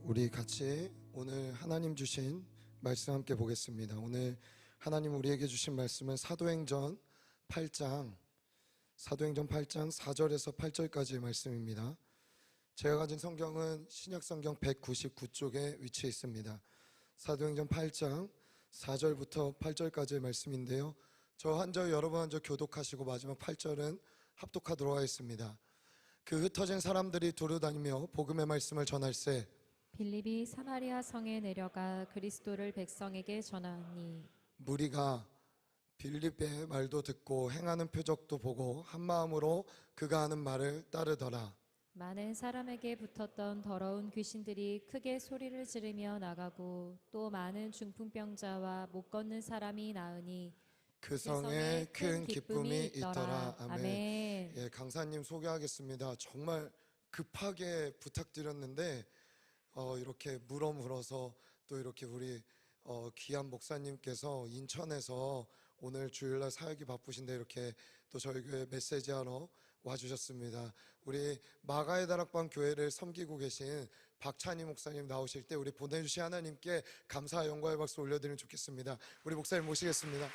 우리 같이 오늘 하나님 주신 말씀 함께 보겠습니다. 오늘 하나님 우리에게 주신 말씀은 사도행전 8장 4절에서 8절까지의 말씀입니다. 제가 가진 성경은 신약성경 199쪽에 위치해 있습니다. 사도행전 8장 4절부터 8절까지의 말씀인데요, 저 한 절 여러분 한 절 교독하시고 마지막 8절은 합독하도록 하겠습니다. 그 흩어진 사람들이 두루다니며 복음의 말씀을 전할세 빌립이 사마리아 성에 내려가 그리스도를 백성에게 전하니 무리가 빌립의 말도 듣고 행하는 표적도 보고 한 마음으로 그가 하는 말을 따르더라. 많은 사람에게 붙었던 더러운 귀신들이 크게 소리를 지르며 나가고 또 많은 중풍병자와 못 걷는 사람이 나으니 그 성에 큰 기쁨이 있더라. 아멘. 아멘. 예, 강사님 소개하겠습니다. 정말 급하게 부탁드렸는데 이렇게 물어서 또 이렇게 우리 귀한 목사님께서 인천에서 오늘 주일날 사역이 바쁘신데 이렇게 또 저희 교회 메시지하러 와주셨습니다. 우리 마가의 다락방 교회를 섬기고 계신 박찬희 목사님 나오실 때 우리 보내주신 하나님께 감사와 영광의 박수 올려드리면 좋겠습니다. 우리 목사님 모시겠습니다.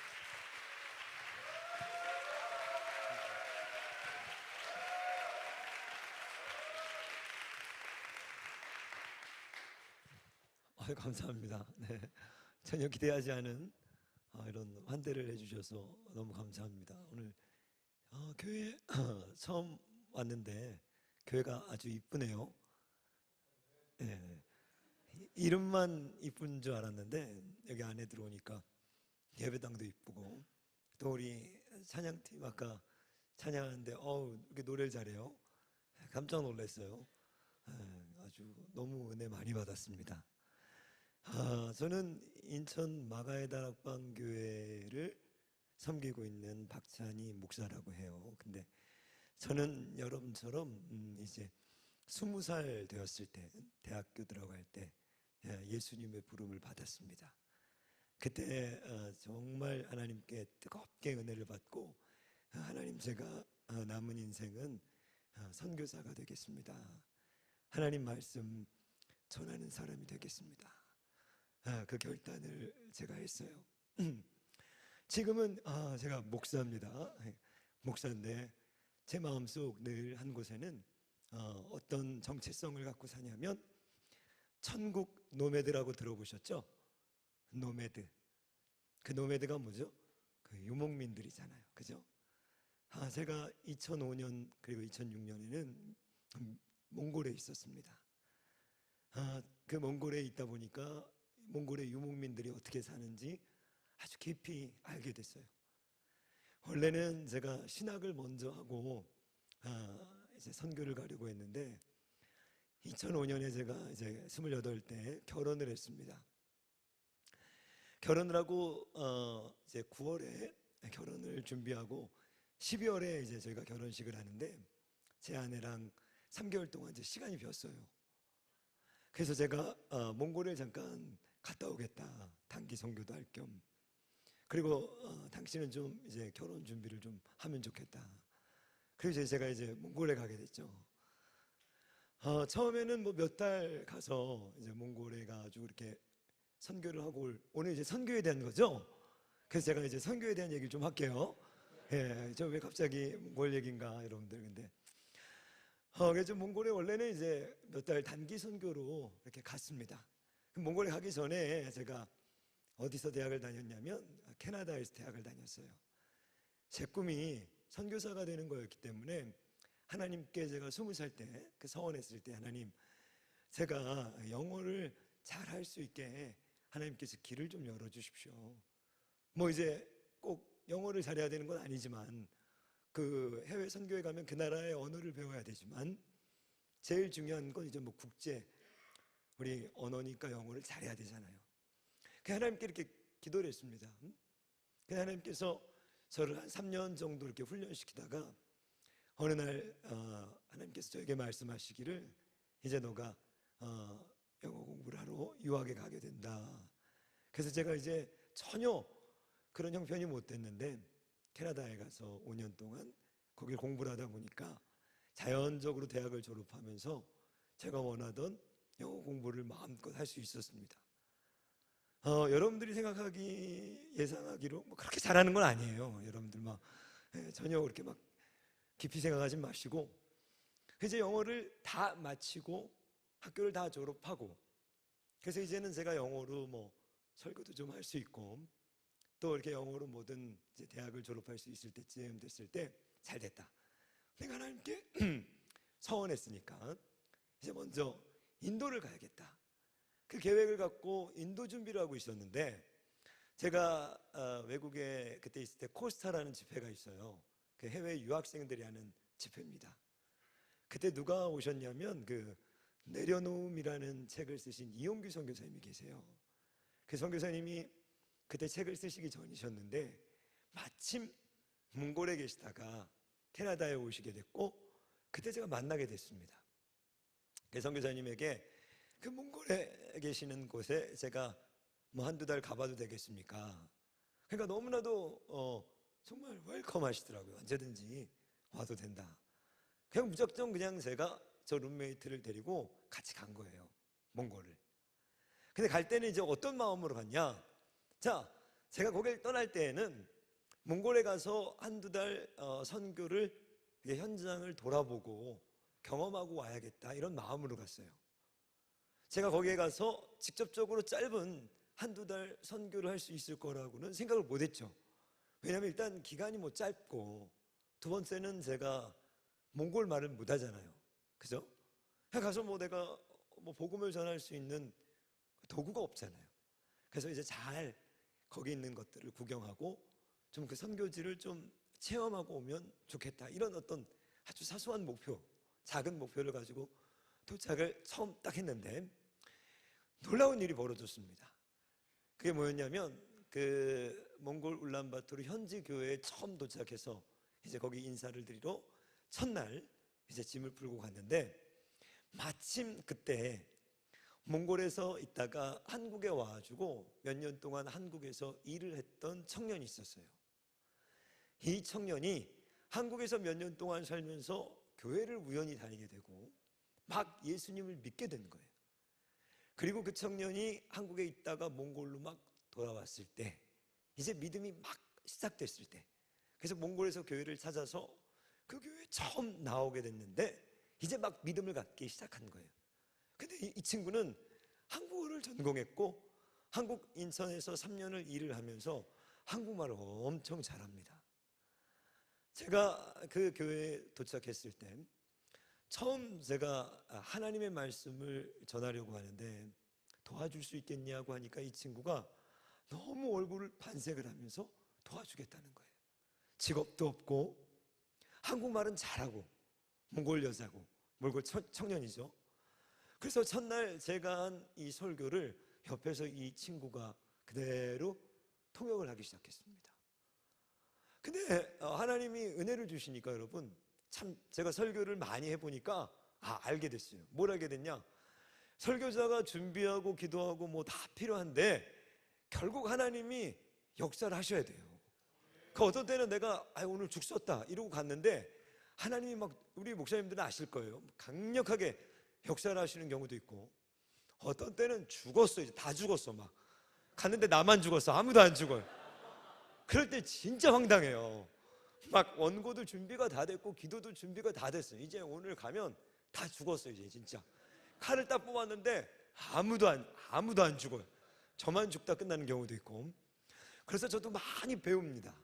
감사합니다. 네, 전혀 기대하지 않은 이런 환대를 해주셔서 너무 감사합니다. 오늘 교회 처음 왔는데 교회가 아주 이쁘네요. 네, 이름만 이쁜 줄 알았는데 여기 안에 들어오니까 예배당도 이쁘고 또 우리 찬양팀 아까 찬양하는데 이렇게 노래를 잘해요. 깜짝 놀랐어요. 아주 너무 은혜 많이 받았습니다. 저는 인천 마가의 다락방 교회를 섬기고 있는 박찬희 목사라고 해요. 근데 저는 여러분처럼 이제 20살 되었을 때 대학교 들어갈 때 예수님의 부름을 받았습니다. 그때 정말 하나님께 뜨겁게 은혜를 받고 하나님, 제가 남은 인생은 선교사가 되겠습니다. 하나님 말씀 전하는 사람이 되겠습니다. 그 결단을 제가 했어요. 지금은 제가 목사입니다. 목사인데 제 마음속 늘 한 곳에는 어떤 정체성을 갖고 사냐면 천국 노매드라고 들어보셨죠? 노매드. 그 노매드가 뭐죠? 그 유목민들이잖아요. 그죠? 제가 2005년 그리고 2006년에는 몽골에 있었습니다. 그 몽골에 있다 보니까 몽골의 유목민들이 어떻게 사는지 아주 깊이 알게 됐어요. 원래는 제가 신학을 먼저 하고 이제 선교를 가려고 했는데 2005년에 제가 이제 28때 결혼을 했습니다. 결혼을 하고 이제 9월에 결혼을 준비하고 12월에 이제 저희가 결혼식을 하는데 제 아내랑 3개월 동안 이제 시간이 비었어요. 그래서 제가 몽골에 잠깐 갔다 오겠다. 단기 선교도 할 겸. 그리고 당신은 좀 이제 결혼 준비를 좀 하면 좋겠다. 그래서 제가 이제 몽골에 가게 됐죠. 처음에는 뭐 몇 달 가서 이제 몽골에 가지고 이렇게 선교를 하고 오늘 이제 선교에 대한 거죠. 그래서 제가 이제 선교에 대한 얘기를 좀 할게요. 예, 저 왜 갑자기 몽골 얘기인가 여러분들. 근데 그래서 몽골에 원래는 이제 몇 달 단기 선교로 이렇게 갔습니다. 몽골에 가기 전에 제가 어디서 대학을 다녔냐면 캐나다에서 대학을 다녔어요. 제 꿈이 선교사가 되는 거였기 때문에 하나님께 제가 20살 때 그 서원했을 때 하나님, 제가 영어를 잘 할 수 있게 하나님께서 길을 좀 열어주십시오. 뭐 이제 꼭 영어를 잘해야 되는 건 아니지만 그 해외 선교에 가면 그 나라의 언어를 배워야 되지만 제일 중요한 건 이제 뭐 국제 우리 언어니까 영어를 잘해야 되잖아요. 그 하나님께 이렇게 기도를 했습니다. 그 하나님께서 저를 한 3년 정도 이렇게 훈련시키다가 어느 날 하나님께서 저에게 말씀하시기를 이제 너가 영어 공부를 하러 유학에 가게 된다. 그래서 제가 이제 전혀 그런 형편이 못 됐는데 캐나다에 가서 5년 동안 거길 공부를 하다 보니까 자연적으로 대학을 졸업하면서 제가 원하던 영어 영어 공부를 마음껏 할 수 있었습니다. 여러분들이 예상하기로 뭐 그렇게 잘하는 건 아니에요. 여러분들 전혀 그렇게 깊이 생각하지 마시고, 이제 영어를 다 마치고 학교를 다 졸업하고, 그래서 이제는 제가 영어로 설교도 좀 할 수 있고, 또 이렇게 영어로 모든 이제 대학을 졸업할 수 있을 때쯤 됐을 때 잘 됐다. 내가 하나님께 서원했으니까 이제 먼저 인도를 가야겠다. 그 계획을 갖고 인도 준비를 하고 있었는데, 제가 외국에 그때 있을 때 코스타라는 집회가 있어요. 그 해외 유학생들이 하는 집회입니다. 그때 누가 오셨냐면 그 내려놓음이라는 책을 쓰신 이용규 선교사님이 계세요. 그 선교사님이 그때 책을 쓰시기 전이셨는데 마침 몽골에 계시다가 캐나다에 오시게 됐고, 그때 제가 만나게 됐습니다. 그 선교사님에게 그 몽골에 계시는 곳에 제가 한두 달 가봐도 되겠습니까? 그러니까 너무나도 정말 웰컴 하시더라고요. 언제든지 와도 된다. 그냥 무작정 그냥 제가 저 룸메이트를 데리고 같이 간 거예요, 몽골을. 근데 갈 때는 이제 어떤 마음으로 갔냐? 자, 제가 거길 떠날 때에는 몽골에 가서 한두 달 선교를 현장을 돌아보고 경험하고 와야겠다, 이런 마음으로 갔어요. 제가 거기에 가서 직접적으로 짧은 한두 달 선교를 할 수 있을 거라고는 생각을 못 했죠. 왜냐하면 일단 기간이 짧고, 두 번째는 제가 몽골 말을 못 하잖아요. 그죠? 가서 내가 복음을 전할 수 있는 도구가 없잖아요. 그래서 이제 잘 거기 있는 것들을 구경하고 좀 그 선교지를 좀 체험하고 오면 좋겠다, 이런 어떤 아주 사소한 목표, 작은 목표를 가지고 도착을 처음 딱 했는데 놀라운 일이 벌어졌습니다. 그게 뭐였냐면, 그 몽골 울란바토르 현지 교회에 처음 도착해서 이제 거기 인사를 드리러 첫날 이제 짐을 풀고 갔는데, 마침 그때 몽골에서 있다가 한국에 와가지고 몇 년 동안 한국에서 일을 했던 청년이 있었어요. 이 청년이 한국에서 몇 년 동안 살면서 교회를 우연히 다니게 되고 막 예수님을 믿게 된 거예요. 그리고 그 청년이 한국에 있다가 몽골로 막 돌아왔을 때, 이제 믿음이 막 시작됐을 때, 그래서 몽골에서 교회를 찾아서 그 교회에 처음 나오게 됐는데 이제 막 믿음을 갖기 시작한 거예요. 근데 이 친구는 한국어를 전공했고 한국 인천에서 3년을 일을 하면서 한국말을 엄청 잘합니다. 제가 그 교회에 도착했을 때 처음 제가 하나님의 말씀을 전하려고 하는데 도와줄 수 있겠냐고 하니까 이 친구가 너무 얼굴을 반색을 하면서 도와주겠다는 거예요. 직업도 없고 한국말은 잘하고 몽골 여자고 몽골 청년이죠. 그래서 첫날 제가 한 이 설교를 옆에서 이 친구가 그대로 통역을 하기 시작했습니다. 근데 하나님이 은혜를 주시니까 여러분, 참 제가 설교를 많이 해보니까 알게 됐어요. 뭘 알게 됐냐? 설교자가 준비하고 기도하고 다 필요한데 결국 하나님이 역사를 하셔야 돼요. 그 어떤 때는 내가 오늘 죽 썼다 이러고 갔는데 하나님이 막, 우리 목사님들은 아실 거예요, 강력하게 역사를 하시는 경우도 있고, 어떤 때는 죽었어, 이제 다 죽었어, 막 갔는데 나만 죽었어, 아무도 안 죽어요. 그럴 때 진짜 황당해요. 막 원고도 준비가 다 됐고 기도도 준비가 다 됐어요. 이제 오늘 가면 다 죽었어. 이제 진짜 칼을 딱 뽑았는데 아무도 안 죽어요. 저만 죽다 끝나는 경우도 있고. 그래서 저도 많이 배웁니다.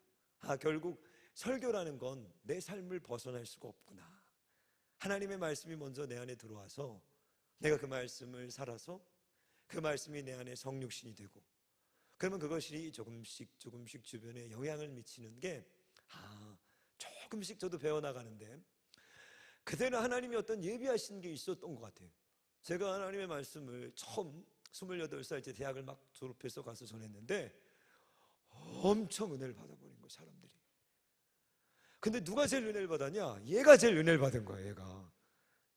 결국 설교라는 건 내 삶을 벗어날 수가 없구나. 하나님의 말씀이 먼저 내 안에 들어와서 내가 그 말씀을 살아서 그 말씀이 내 안에 성육신이 되고, 그러면 그것이 조금씩 주변에 영향을 미치는 게 조금씩 저도 배워나가는데, 그때는 하나님이 어떤 예비하신 게 있었던 것 같아요. 제가 하나님의 말씀을 처음 28살 때 대학을 막 졸업해서 가서 전했는데 엄청 은혜를 받아버린 거예요, 사람들이. 근데 누가 제일 은혜를 받았냐? 얘가 제일 은혜를 받은 거예요. 얘가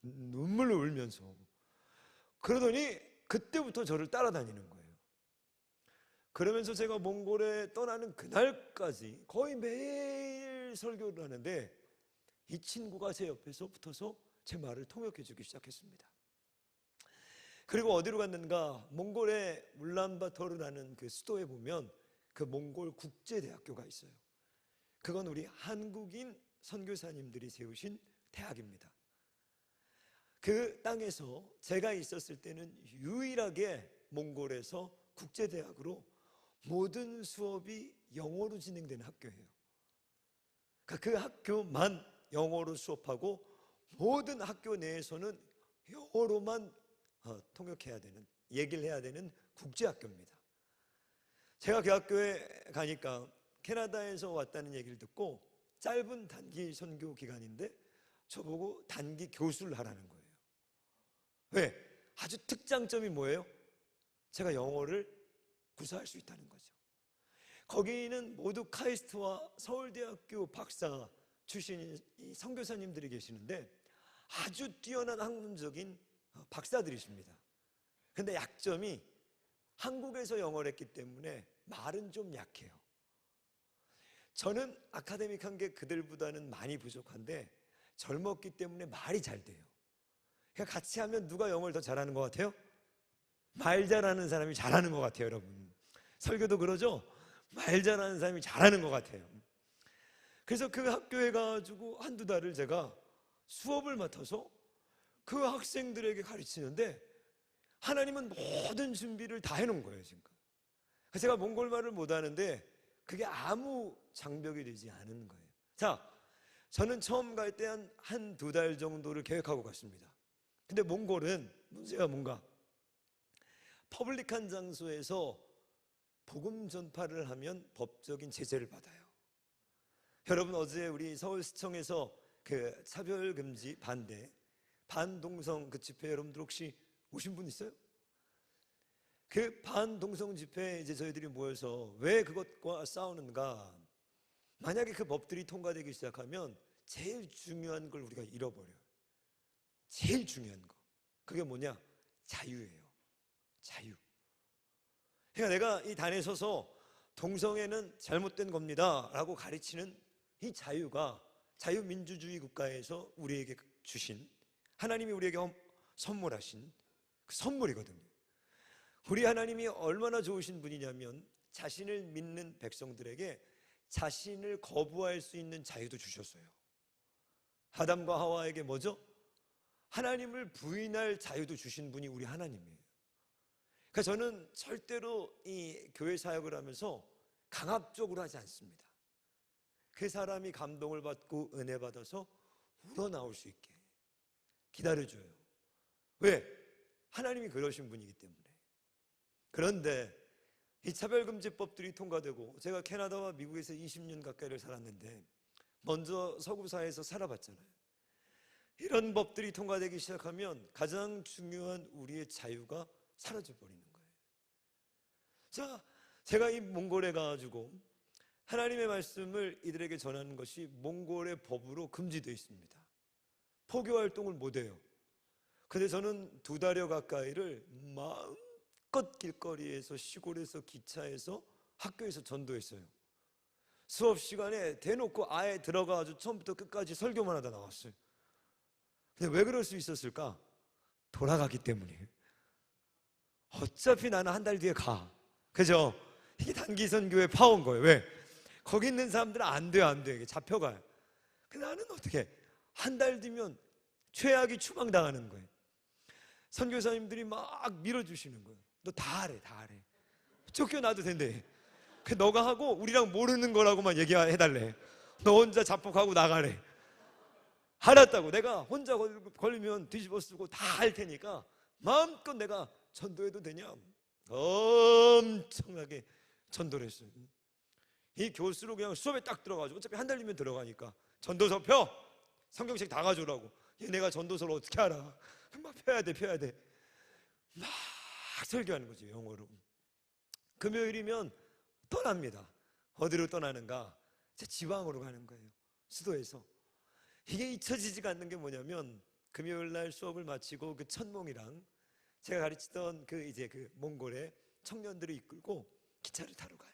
눈물로 울면서. 그러더니 그때부터 저를 따라다니는 거예요. 그러면서 제가 몽골에 떠나는 그날까지 거의 매일 설교를 하는데 이 친구가 제 옆에서 붙어서 제 말을 통역해 주기 시작했습니다. 그리고 어디로 갔는가? 몽골의 울란바토르라는 그 수도에 보면 그 몽골 국제대학교가 있어요. 그건 우리 한국인 선교사님들이 세우신 대학입니다. 그 땅에서 제가 있었을 때는 유일하게 몽골에서 국제대학으로 모든 수업이 영어로 진행되는 학교예요. 그러니까 그 학교만 영어로 수업하고 모든 학교 내에서는 영어로만 통역해야 되는, 얘기를 해야 되는 국제학교입니다. 제가 그 학교에 가니까 캐나다에서 왔다는 얘기를 듣고 짧은 단기 선교 기간인데 저보고 단기 교수를 하라는 거예요. 왜? 아주 특장점이 뭐예요? 제가 영어를 구사할 수 있다는 거죠. 거기는 모두 카이스트와 서울대학교 박사 출신인 이 선교사님들이 계시는데 아주 뛰어난 학문적인 박사들이십니다. 근데 약점이 한국에서 영어를 했기 때문에 말은 좀 약해요. 저는 아카데믹한 게 그들보다는 많이 부족한데 젊었기 때문에 말이 잘 돼요. 그러니까 같이 하면 누가 영어를 더 잘하는 것 같아요? 말 잘하는 사람이 잘하는 것 같아요, 여러분. 설교도 그러죠? 말 잘하는 사람이 잘하는 것 같아요. 그래서 그 학교에 가가지고 한두 달을 제가 수업을 맡아서 그 학생들에게 가르치는데 하나님은 모든 준비를 다 해놓은 거예요, 지금. 그래서 제가 몽골말을 못하는데 그게 아무 장벽이 되지 않은 거예요. 자, 저는 처음 갈 때 한 두 달 정도를 계획하고 갔습니다. 근데 몽골은 문제가 뭔가 퍼블릭한 장소에서 복음 전파를 하면 법적인 제재를 받아요. 여러분, 어제 우리 서울시청에서 그 차별금지 반대 반동성 그 집회 여러분들 혹시 오신 분 있어요? 그 반동성 집회에 이제 저희들이 모여서 왜 그것과 싸우는가? 만약에 그 법들이 통과되기 시작하면 제일 중요한 걸 우리가 잃어버려요. 제일 중요한 거. 그게 뭐냐? 자유예요. 자유. 그러니까 내가 이 단에 서서 동성애는 잘못된 겁니다 라고 가르치는 이 자유가 자유민주주의 국가에서 우리에게 주신, 하나님이 우리에게 선물하신 그 선물이거든요. 우리 하나님이 얼마나 좋으신 분이냐면 자신을 믿는 백성들에게 자신을 거부할 수 있는 자유도 주셨어요. 아담과 하와에게 뭐죠? 하나님을 부인할 자유도 주신 분이 우리 하나님이에요. 그러니까 저는 절대로 이 교회 사역을 하면서 강압적으로 하지 않습니다. 그 사람이 감동을 받고 은혜 받아서 우러나올 수 있게 기다려줘요. 왜? 하나님이 그러신 분이기 때문에. 그런데 이 차별금지법들이 통과되고 제가 캐나다와 미국에서 20년 가까이를 살았는데 먼저 서구사회에서 살아봤잖아요. 이런 법들이 통과되기 시작하면 가장 중요한 우리의 자유가 사라져 버리는 거예요. 자, 제가 이 몽골에 가가지고 하나님의 말씀을 이들에게 전하는 것이 몽골의 법으로 금지되어 있습니다. 포교 활동을 못해요. 근데 저는 두 달여 가까이를 마음껏 길거리에서, 시골에서, 기차에서, 학교에서 전도했어요. 수업 시간에 대놓고 아예 들어가가지고 처음부터 끝까지 설교만 하다 나왔어요. 근데 왜 그럴 수 있었을까? 돌아가기 때문이에요. 어차피 나는 한 달 뒤에 가. 그죠? 이게 단기 선교의 파워인 거예요. 왜? 거기 있는 사람들은 안 돼요, 안 돼요. 이게 잡혀가요. 근데 나는 어떻게 한 달 뒤면 최악이 추방당하는 거예요. 선교사님들이 막 밀어주시는 거예요. 너 다 하래, 다 하래. 쫓겨나도 된대. 그 너가 하고 우리랑 모르는 거라고만 얘기해달래. 너 혼자 자폭하고 나가래. 알았다고. 내가 혼자 걸리면 뒤집어 쓰고 다 할 테니까 마음껏 내가 전도해도 되냐? 엄청나게 전도를 했어요. 이 교수로 그냥 수업에 딱 들어가지고 어차피 한 달이면 들어가니까 전도서 펴! 성경책 다 가져오라고. 얘네가 전도서를 어떻게 알아? 막 펴야 돼, 펴야 돼. 막 설교하는 거죠, 영어로. 금요일이면 떠납니다. 어디로 떠나는가? 제 지방으로 가는 거예요. 수도에서. 이게 잊혀지지가 않는 게 뭐냐면 금요일 날 수업을 마치고 그 천몽이랑 제가 가르치던 그 몽골의 청년들을 이끌고 기차를 타러 가요.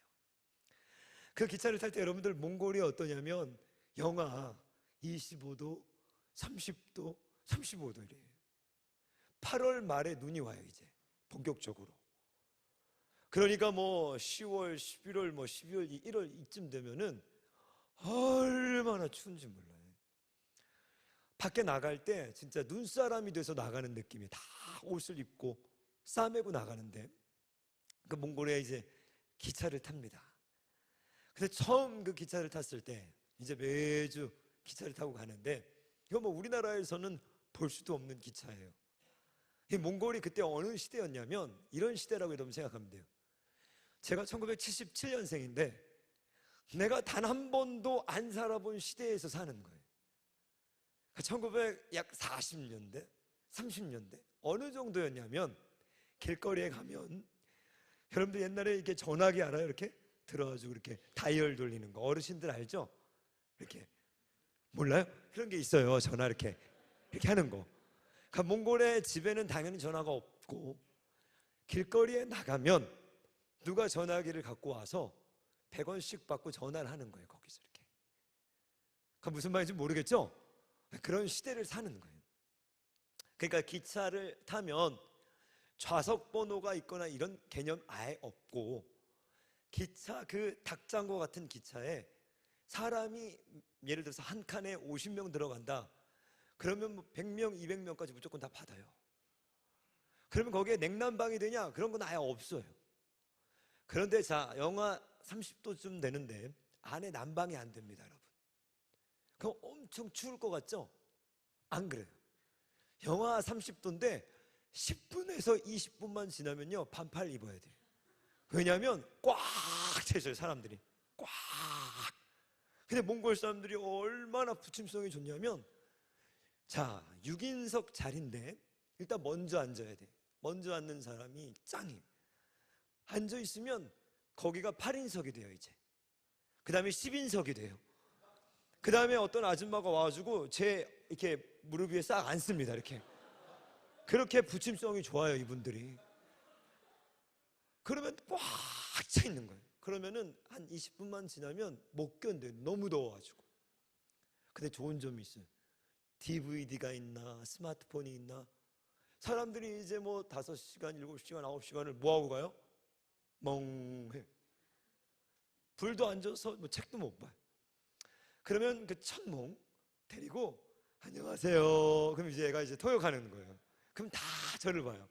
그 기차를 탈 때 여러분들 몽골이 어떠냐면 영하 25도, 30도, 35도 이래요. 8월 말에 눈이 와요. 이제 본격적으로. 그러니까 뭐 10월, 11월, 뭐 12월, 1월 이쯤 되면은 얼마나 추운지 몰라요. 밖에 나갈 때 진짜 눈사람이 돼서 나가는 느낌이, 다 옷을 입고 싸매고 나가는데, 그 몽골에 이제 기차를 탑니다. 근데 처음 그 기차를 탔을 때, 이제 매주 기차를 타고 가는데, 이거 뭐 우리나라에서는 볼 수도 없는 기차예요. 이 몽골이 그때 어느 시대였냐면, 이런 시대라고 여러분 생각하면 돼요. 제가 1977년생인데 내가 단 한 번도 안 살아본 시대에서 사는 거예요. 1900약 40년대, 30년대 어느 정도였냐면, 길거리에 가면, 여러분들 옛날에 이렇게 전화기 알아요? 이렇게 들어가지고 이렇게 다이얼 돌리는 거, 어르신들 알죠? 이렇게, 몰라요? 그런 게 있어요. 전화 이렇게 하는 거. 그러니까 몽골의 집에는 당연히 전화가 없고, 길거리에 나가면 누가 전화기를 갖고 와서 100원씩 받고 전화를 하는 거예요. 거기서 이렇게. 그 무슨 말인지 모르겠죠? 그런 시대를 사는 거예요. 그러니까 기차를 타면 좌석 번호가 있거나 이런 개념 아예 없고, 기차 그 닭장고 같은 기차에 사람이 예를 들어서 한 칸에 50명 들어간다. 그러면 뭐 100명, 200명까지 무조건 다 받아요. 그러면 거기에 냉난방이 되냐? 그런 건 아예 없어요. 그런데 자, 영하 30도쯤 되는데 안에 난방이 안 됩니다, 여러분. 그럼 엄청 추울 것 같죠? 안 그래요. 영하 30도인데 10분에서 20분만 지나면요, 반팔 입어야 돼요. 왜냐하면 꽉 차있어요, 사람들이. 꽉. 근데 몽골 사람들이 얼마나 부침성이 좋냐면, 자, 6인석 자리인데 일단 먼저 앉아야 돼. 먼저 앉는 사람이 짱이에요. 앉아 있으면 거기가 8인석이 돼요. 이제 그 다음에 10인석이 돼요. 그 다음에 어떤 아줌마가 와가지고 제 이렇게 무릎 위에 싹 앉습니다. 이렇게. 그렇게 부침성이 좋아요, 이분들이. 그러면 꽉 차 있는 거예요. 그러면은 한 20분만 지나면 못 견뎌요. 너무 더워가지고. 근데 좋은 점이 있어요. DVD가 있나 스마트폰이 있나. 사람들이 이제 뭐 5시간, 7시간, 9시간을 뭐하고 가요? 멍해. 불도 안 져서 뭐 책도 못 봐요. 그러면 그 천몽 데리고 안녕하세요. 그럼 이제 얘가 이제 토역하는 거예요. 그럼 다 저를 봐요.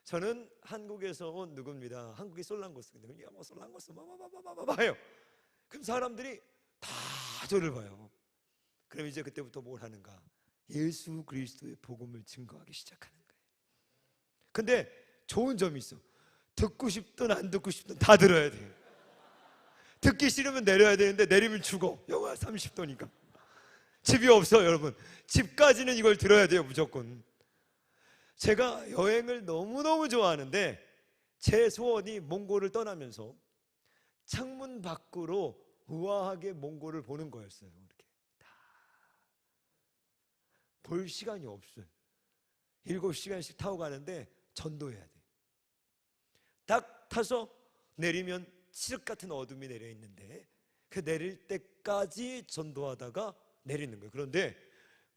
저는 한국에서 온 누구입니다. 한국이 솔랑고스인데, 그럼 얘가 뭐 솔랑고스 봐요. 그럼 사람들이 다 저를 봐요. 그럼 이제 그때부터 뭘 하는가? 예수 그리스도의 복음을 증거하기 시작하는 거예요. 근데 좋은 점이 있어. 듣고 싶든 안 듣고 싶든 다 들어야 돼요. 듣기 싫으면 내려야 되는데 내리면 죽어. 영하 30도니까. 집이 없어, 여러분. 집까지는 이걸 들어야 돼요, 무조건. 제가 여행을 너무너무 좋아하는데, 제 소원이 몽골을 떠나면서 창문 밖으로 우아하게 몽골을 보는 거였어요. 이렇게 다 볼 시간이 없어요. 7시간씩 타고 가는데 전도해야 돼. 딱 타서 내리면 칠흑 같은 어둠이 내려 있는데, 그 내릴 때까지 전도하다가 내리는 거예요. 그런데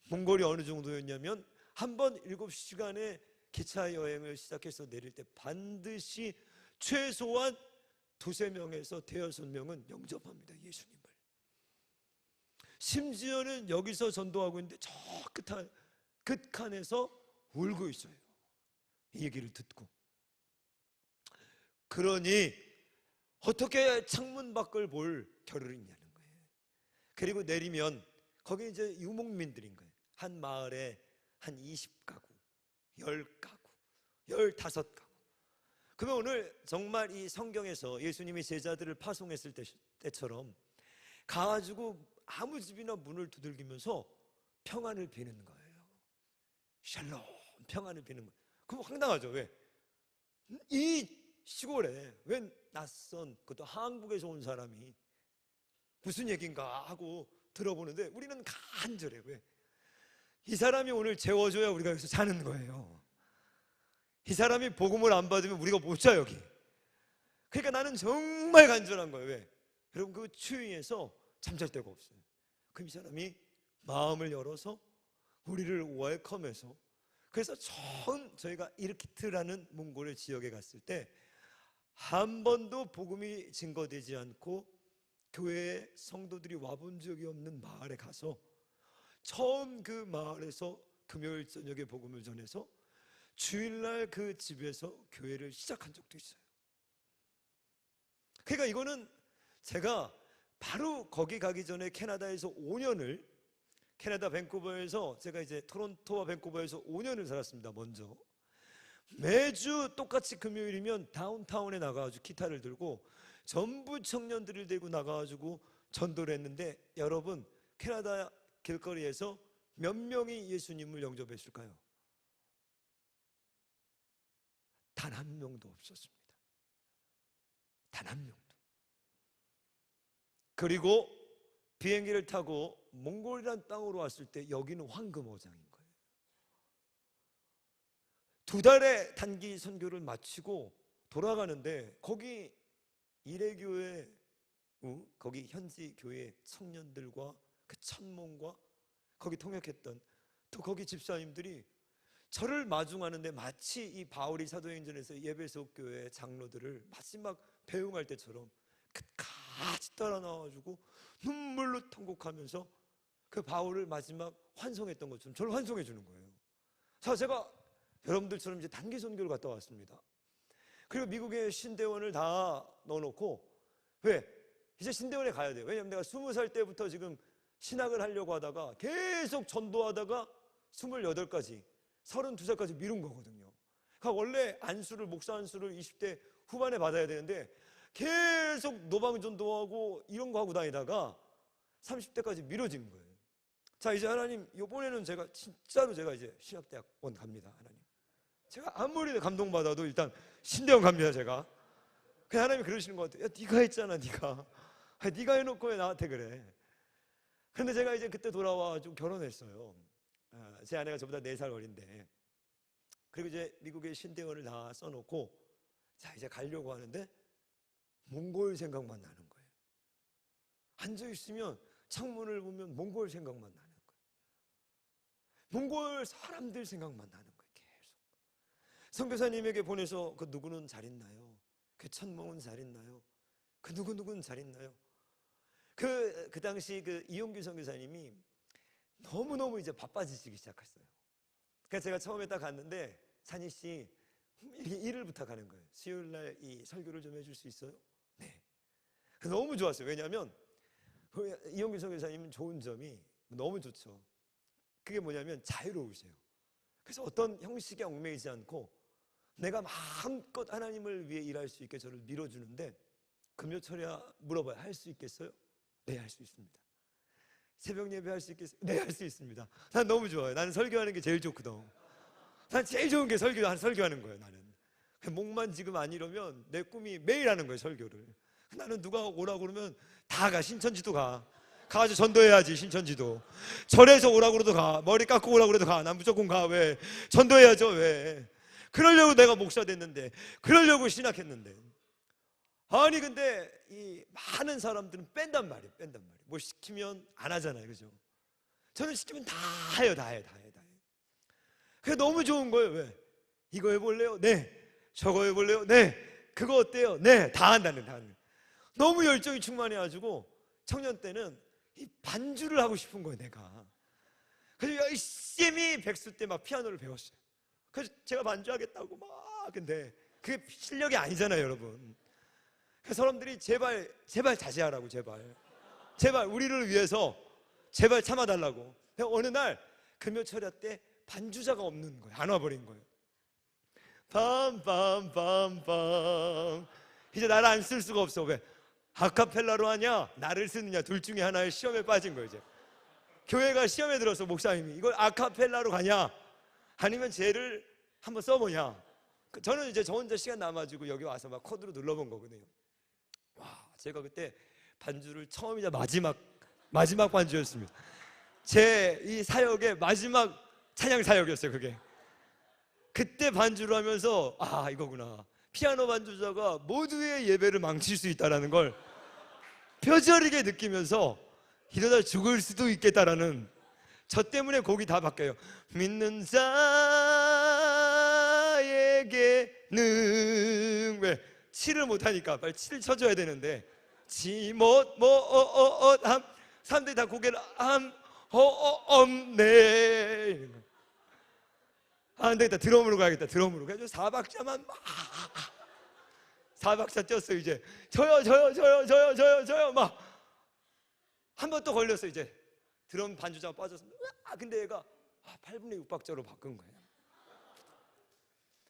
몽골이 어느 정도였냐면, 한번 7시간의 기차 여행을 시작해서 내릴 때 반드시 최소한 2~3명에서 5~6명은 영접합니다, 예수님을. 심지어는 여기서 전도하고 있는데 저 끝칸에서 울고 있어요, 이 얘기를 듣고. 그러니 어떻게 창문 밖을 볼 겨를이 있냐는 거예요. 그리고 내리면 거기 이제 유목민들인 거예요. 한 마을에 한 20가구, 10가구, 15가구. 그러면 오늘 정말 이 성경에서 예수님이 제자들을 파송했을 때처럼 가가지고 아무 집이나 문을 두들기면서 평안을 비는 거예요. 샬롬, 평안을 비는 거예요. 그럼 황당하죠. 왜? 이 시골에 왜 낯선, 그것도 한국에서 온 사람이 무슨 얘기인가 하고 들어보는데 우리는 간절해. 왜? 이 사람이 오늘 재워줘야 우리가 여기서 자는 거예요. 이 사람이 복음을 안 받으면 우리가 못 자, 여기. 그러니까 나는 정말 간절한 거예요. 왜? 여러분, 그 추위에서 잠잘 데가 없어요. 그럼 이 사람이 마음을 열어서 우리를 웰컴해서 그래서 처음 저희가 이르키트라는 몽골의 지역에 갔을 때 한 번도 복음이 증거되지 않고 교회에 성도들이 와본 적이 없는 마을에 가서 처음 그 마을에서 금요일 저녁에 복음을 전해서 주일날 그 집에서 교회를 시작한 적도 있어요. 그러니까 이거는 제가 바로 거기 가기 전에 캐나다에서 5년을, 캐나다 밴쿠버에서 제가 이제 토론토와 밴쿠버에서 5년을 살았습니다. 먼저 매주 똑같이 금요일이면 다운타운에 나가가지고 기타를 들고 전부 청년들을 데리고 나가가지고 전도를 했는데, 여러분 캐나다 길거리에서 몇 명이 예수님을 영접했을까요? 단 한 명도 없었습니다. 단 한 명도. 그리고 비행기를 타고 몽골이란 땅으로 왔을 때 여기는 황금어장인 거예요. 2달의 단기 선교를 마치고 돌아가는데 거기 이레교회, 거기 현지 교회 청년들과 그 천몽과 거기 통역했던 또 거기 집사님들이 저를 마중하는데 마치 이 바울이 사도행전에서 예배소 교회 장로들을 마지막 배웅할 때처럼 끝까지 따라 나와가지고 눈물로 통곡하면서 그 바울을 마지막 환송했던 것처럼 저를 환송해 주는 거예요. 자, 제가 여러분들처럼 이제 단기 선교를 갔다 왔습니다. 그리고 미국의 신대원을 다 넣어놓고, 왜? 이제 신대원에 가야 돼요. 왜냐면 내가 20살 때부터 지금 신학을 하려고 하다가 계속 전도하다가 28까지 32살까지 미룬 거거든요. 그러니까 원래 안수를, 목사 안수를 20대 후반에 받아야 되는데 계속 노방전도하고 이런 거 하고 다니다가 30대까지 미뤄진 거예요. 자, 이제 하나님 이번에는 제가 진짜로 제가 이제 신학대학원 갑니다. 하나님, 제가 아무리 감동받아도 일단 신대원 갑니다. 제가 그냥 하나님이 그러시는 것 같아요. 야, 네가 했잖아. 네가 해놓고 왜 나한테 그래. 근데 제가 이제 그때 돌아와 좀 결혼했어요. 제 아내가 저보다 4살 어린데, 그리고 이제 미국의 신대원을 다 써놓고 자, 이제 가려고 하는데 몽골 생각만 나는 거예요. 앉아있으면 창문을 보면 몽골 생각만 나는 거예요. 몽골 사람들 생각만 나는 거예요. 계속 선교사님에게 보내서 그 누구는 잘 있나요? 그 천몽은 잘 있나요? 그 누구는 잘 있나요? 그 당시 그 이용규 선교사님이 너무너무 이제 바빠지시기 시작했어요. 그래서 제가 처음에 딱 갔는데, 산희 씨 일을 부탁하는 거예요. 수요일날 이 설교를 좀 해줄 수 있어요? 네. 너무 좋았어요. 왜냐하면 이용규 선교사님은 좋은 점이 너무 좋죠. 그게 뭐냐면 자유로우세요. 그래서 어떤 형식에 얽매이지 않고 내가 마음껏 하나님을 위해 일할 수 있게 저를 밀어주는데, 금요철야 물어봐요. 할 수 있겠어요? 네, 할 수 있습니다. 새벽 예배 할 수 있겠어요? 네, 할 수 있습니다. 난 너무 좋아요. 나는 설교하는 게 제일 좋거든. 난 제일 좋은 게 설교하는 거예요. 나는 목만 지금 안 이러면 내 꿈이 매일 하는 거예요. 설교를. 나는 누가 오라고 그러면 다 가. 신천지도 가가지고 전도해야지. 신천지도 절에서 오라고 그래도 가. 머리 깎고 오라고 그래도 가. 난 무조건 가. 왜? 전도해야죠. 왜? 그러려고 내가 목사 됐는데, 그러려고 신학했는데. 아니 근데 이 많은 사람들은 뺀단 말이에요. 뭐 시키면 안 하잖아요. 그죠? 저는 시키면 다 해요. 그게 너무 좋은 거예요. 왜? 이거 해볼래요? 네. 저거 해볼래요? 네. 그거 어때요? 네. 다 한다는. 너무 열정이 충만해가지고 청년 때는 이 반주를 하고 싶은 거예요. 내가. 그래서 열심히 백수 때 막 피아노를 배웠어요. 그래서 제가 반주하겠다고 막. 근데 그게 실력이 아니잖아요, 여러분. 그래서 사람들이 제발 자제하라고. 제발 우리를 위해서 제발 참아달라고. 어느 날 금요철야 때 반주자가 없는 거예요. 안 와버린 거예요. 빰빰빰빰. 이제 나를 안 쓸 수가 없어. 왜? 아카펠라로 하냐 나를 쓰느냐, 둘 중에 하나의 시험에 빠진 거예요. 이제 교회가 시험에 들어서 목사님이 이걸 아카펠라로 가냐 아니면 쟤를 한번 써보냐. 저는 이제 저 혼자 시간 남아지고 여기 와서 막 코드로 눌러본 거거든요. 와, 제가 그때 반주를 처음이자 마지막 반주였습니다. 제 이 사역의 마지막 찬양 사역이었어요. 그게 그때 반주를 하면서 아, 이거구나. 피아노 반주자가 모두의 예배를 망칠 수 있다는 걸 뼈저리게 느끼면서 이러다 죽을 수도 있겠다라는, 저 때문에 곡이 다 바뀌어요. 믿는 자 내게는 왜 치를 못하니까 빨리 치를 쳐줘야 되는데 지못뭐어어어함 사람들이 다 고개를 없네. 안 되겠다, 드럼으로 가야겠다. 드럼으로 그래서 4박자만 막 4박자 뛰었어요. 이제 저요 막 한 번 또 걸렸어. 이제 드럼 반주자가 빠져서 근데 얘가 8분의 6박자로 바꾼 거예요.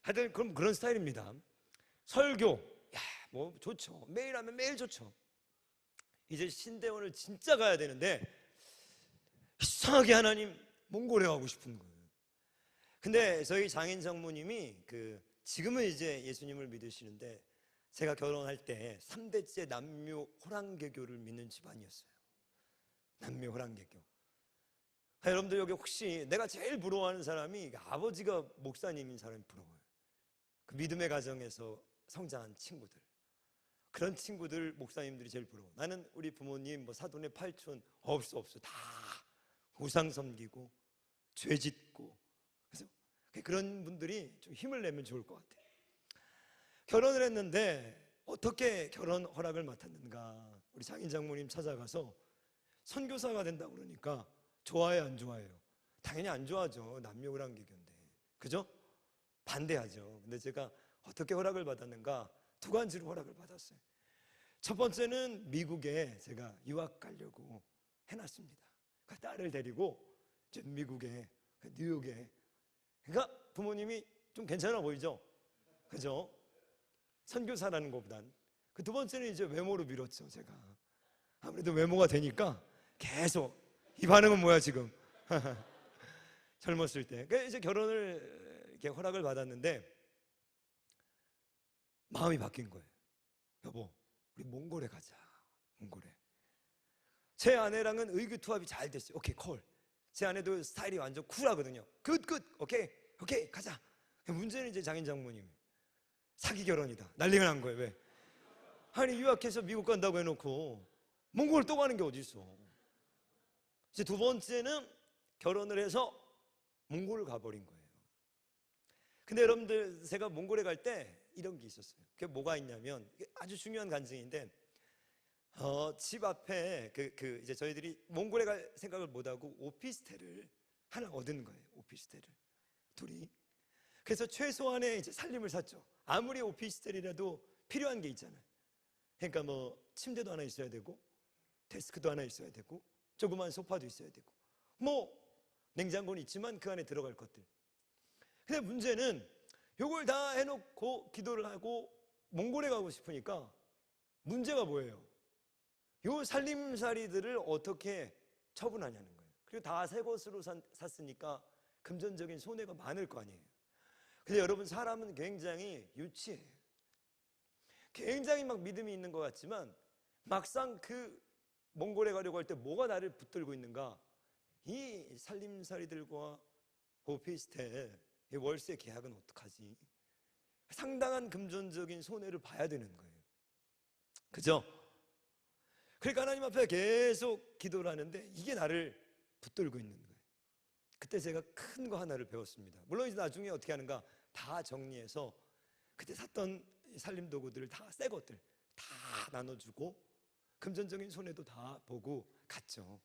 하여튼 그런 스타일입니다. 설교 뭐 좋죠. 매일 하면 매일 좋죠. 이제 신대원을 진짜 가야 되는데 이상하게 하나님 몽골에 가고 싶은 거예요. 근데 저희 장인 장모님이 지금은 이제 예수님을 믿으시는데 제가 결혼할 때 3대째 남묘 호랑개교를 믿는 집안이었어요. 남묘 호랑개교. 여러분들 여기 혹시 내가 제일 부러워하는 사람이 아버지가 목사님인 사람이 부러워요. 그 믿음의 가정에서 성장한 친구들, 그런 친구들 목사님들이 제일 부러워. 나는 우리 부모님 뭐 사돈의 팔촌 없어 다 우상 섬기고 죄 짓고, 그래서 그런 분들이 좀 힘을 내면 좋을 것 같아요. 결혼을 했는데 어떻게 결혼 허락을 맡았는가? 우리 장인 장모님 찾아가서 선교사가 된다 그러니까 좋아해요, 안 좋아해요? 당연히 안 좋아하죠. 남묘호랑개교인데, 그죠? 반대하죠. 근데 제가 어떻게 허락을 받았는가? 두 가지로 허락을 받았어요. 첫 번째는 미국에 제가 유학 가려고 해놨습니다. 그 딸을 데리고 이제 미국에, 뉴욕에. 그러니까 부모님이 좀 괜찮아 보이죠? 그죠? 선교사라는 것보단. 그 두 번째는 이제 외모로 밀었죠. 제가 아무래도 외모가 되니까 계속. 이 반응은 뭐야 지금? 젊었을 때. 그러니까 이제 결혼을 이렇게 허락을 받았는데 마음이 바뀐 거예요. 여보, 우리 몽골에 가자. 몽골에. 제 아내랑은 의기투합이 잘 됐어요. 오케이, 콜. 제 아내도 스타일이 완전 쿨하거든요. 굿, 오케이, 가자. 문제는 이제 장인 장모님 사기 결혼이다. 난리가 난 거예요. 왜? 아니 유학해서 미국 간다고 해놓고 몽골 또 가는 게 어디 있어? 이제 두 번째는 결혼을 해서 몽골을 가버린 거예요. 근데 여러분들, 제가 몽골에 갈 때 이런 게 있었어요. 그게 뭐가 있냐면, 아주 중요한 간증인데, 집 앞에 이제 저희들이 몽골에 갈 생각을 못하고 오피스텔을 하나 얻은 거예요. 오피스텔을 둘이. 그래서 최소한의 이제 살림을 샀죠. 아무리 오피스텔이라도 필요한 게 있잖아요. 그러니까 뭐 침대도 하나 있어야 되고, 데스크도 하나 있어야 되고, 조그만 소파도 있어야 되고, 뭐 냉장고는 있지만 그 안에 들어갈 것들. 근데 문제는 요걸 다 해놓고 기도를 하고 몽골에 가고 싶으니까 문제가 뭐예요? 요 살림살이들을 어떻게 처분하냐는 거예요. 그리고 다 새 것으로 샀으니까 금전적인 손해가 많을 거 아니에요. 근데 여러분, 사람은 굉장히 유치해요. 굉장히 막 믿음이 있는 것 같지만 막상 몽골에 가려고 할 때 뭐가 나를 붙들고 있는가? 이 살림살이들과 오피스텔 이 월세 계약은 어떡하지? 상당한 금전적인 손해를 봐야 되는 거예요. 그죠? 그러니까 하나님 앞에 계속 기도를 하는데 이게 나를 붙들고 있는 거예요. 그때 제가 큰 거 하나를 배웠습니다. 물론 이제 나중에 어떻게 하는가 다 정리해서 그때 샀던 살림 도구들을 다 새 것들 다 나눠주고 금전적인 손해도 다 보고 갔죠.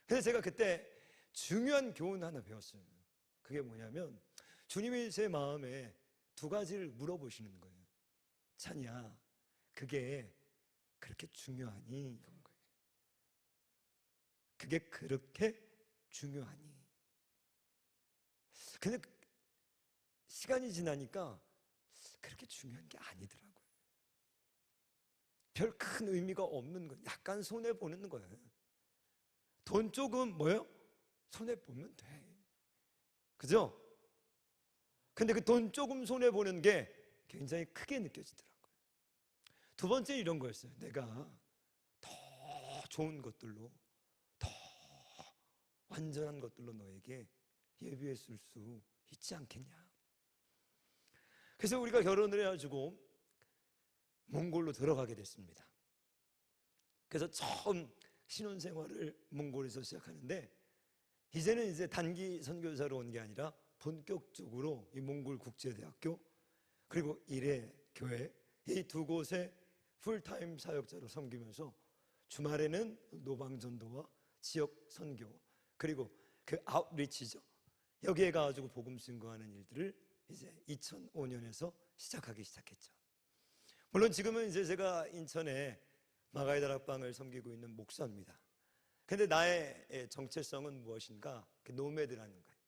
근데 제가 그때 중요한 교훈 하나 배웠어요. 그게 뭐냐면 주님이 제 마음에 두 가지를 물어보시는 거예요. 찬이야, 그게 그렇게 중요하니? 이런 거예요. 그게 그렇게 중요하니? 근데 시간이 지나니까 그렇게 중요한 게 아니더라고요. 별 큰 의미가 없는 거예요. 약간 손해보는 거예요. 돈 조금 뭐예요? 손해보면 돼. 그죠? 근데 그 돈 조금 손해보는 게 굉장히 크게 느껴지더라고요. 두 번째는 이런 거였어요. 내가 더 좋은 것들로, 더 완전한 것들로 너에게 예비했을 수 있지 않겠냐. 그래서 우리가 결혼을 해가지고 몽골로 들어가게 됐습니다. 그래서 처음 신혼생활을 몽골에서 시작하는데, 이제는 이제 단기 선교사로 온 게 아니라 본격적으로 이 몽골 국제대학교 그리고 일회 교회, 이 두 곳에 풀타임 사역자로 섬기면서 주말에는 노방전도와 지역 선교, 그리고 그 아웃리치죠, 여기에 가가지고 복음 증거하는 일들을 이제 2005년에서 시작했죠. 물론 지금은 이제 제가 인천에 마가의 다락방을 섬기고 있는 목사입니다. 근데 나의 정체성은 무엇인가? 노매드라는 거예요.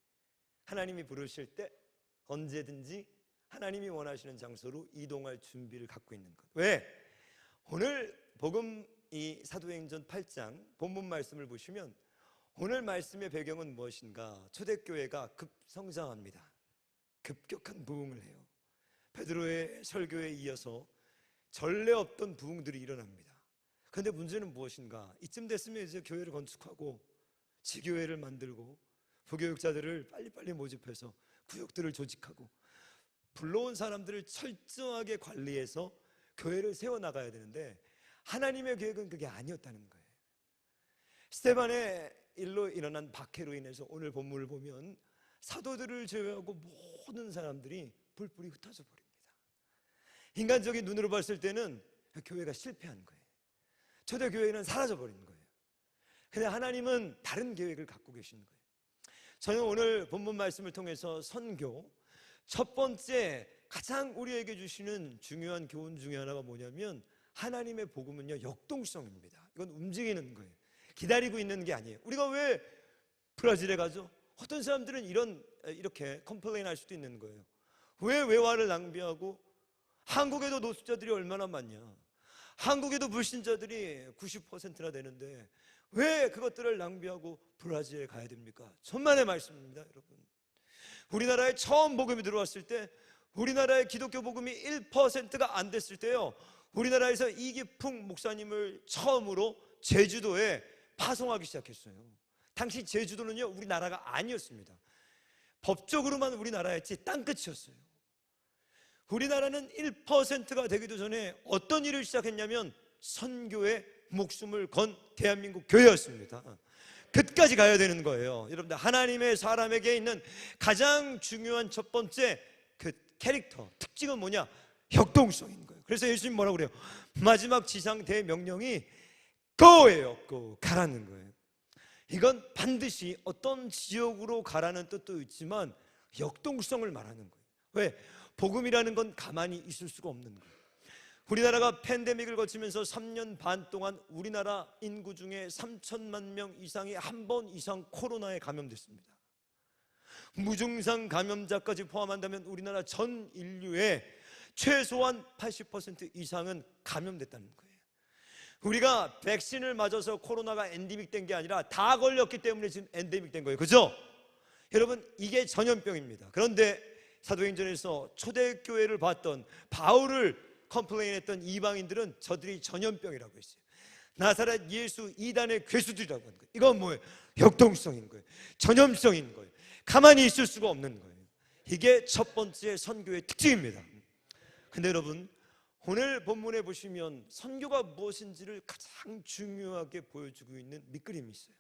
하나님이 부르실 때 언제든지 하나님이 원하시는 장소로 이동할 준비를 갖고 있는 것. 왜? 오늘 복음 이 사도행전 8장 본문 말씀을 보시면 오늘 말씀의 배경은 무엇인가? 초대교회가 급성장합니다. 급격한 부흥을 해요. 베드로의 설교에 이어서 전례 없던 부흥들이 일어납니다. 그런데 문제는 무엇인가? 이쯤 됐으면 이제 교회를 건축하고 지교회를 만들고 부교육자들을 빨리빨리 모집해서 구역들을 조직하고 불러온 사람들을 철저하게 관리해서 교회를 세워나가야 되는데 하나님의 계획은 그게 아니었다는 거예요. 스데반의 일로 일어난 박해로 인해서 오늘 본문을 보면 사도들을 제외하고 모든 사람들이 불불이 흩어져 버립니다. 인간적인 눈으로 봤을 때는 교회가 실패한 거예요. 초대교회는 사라져버린 거예요. 근데 하나님은 다른 계획을 갖고 계신 거예요. 저는 오늘 본문 말씀을 통해서 선교 첫 번째 가장 우리에게 주시는 중요한 교훈 중에 하나가 뭐냐면 하나님의 복음은요 역동성입니다. 이건 움직이는 거예요. 기다리고 있는 게 아니에요. 우리가 왜 브라질에 가죠? 어떤 사람들은 이렇게 컴플레인 할 수도 있는 거예요. 왜 외화를 낭비하고 한국에도 노숙자들이 얼마나 많냐, 한국에도 불신자들이 90%나 되는데 왜 그것들을 낭비하고 브라질에 가야 됩니까? 천만의 말씀입니다, 여러분. 우리나라에 처음 복음이 들어왔을 때 우리나라의 기독교 복음이 1%가 안 됐을 때요, 우리나라에서 이기풍 목사님을 처음으로 제주도에 파송하기 시작했어요. 당시 제주도는요 우리나라가 아니었습니다. 법적으로만 우리나라였지 땅끝이었어요. 우리나라는 1%가 되기도 전에 어떤 일을 시작했냐면 선교에 목숨을 건 대한민국 교회였습니다. 끝까지 가야 되는 거예요. 여러분들, 하나님의 사람에게 있는 가장 중요한 첫 번째 그 캐릭터, 특징은 뭐냐? 역동성인 거예요. 그래서 예수님 뭐라고 그래요? 마지막 지상 대명령이 go예요. go, 가라는 거예요. 이건 반드시 어떤 지역으로 가라는 뜻도 있지만 역동성을 말하는 거예요. 왜? 복음이라는 건 가만히 있을 수가 없는 거예요. 우리나라가 팬데믹을 거치면서 3년 반 동안 우리나라 인구 중에 3천만 명 이상이 한 번 이상 코로나에 감염됐습니다. 무증상 감염자까지 포함한다면 우리나라 전 인류의 최소한 80% 이상은 감염됐다는 거예요. 우리가 백신을 맞아서 코로나가 엔데믹 된 게 아니라 다 걸렸기 때문에 지금 엔데믹 된 거예요. 그죠? 여러분, 이게 전염병입니다. 그런데 사도행전에서 초대교회를 봤던 바울을 컴플레인했던 이방인들은 저들이 전염병이라고 했어요. 나사렛 예수 이단의 괴수들이라고 하는 거예요. 이건 뭐예요? 역동성인 거예요. 전염성인 거예요. 가만히 있을 수가 없는 거예요. 이게 첫 번째 선교의 특징입니다. 근데 여러분, 오늘 본문에 보시면 선교가 무엇인지를 가장 중요하게 보여주고 있는 밑그림이 있어요.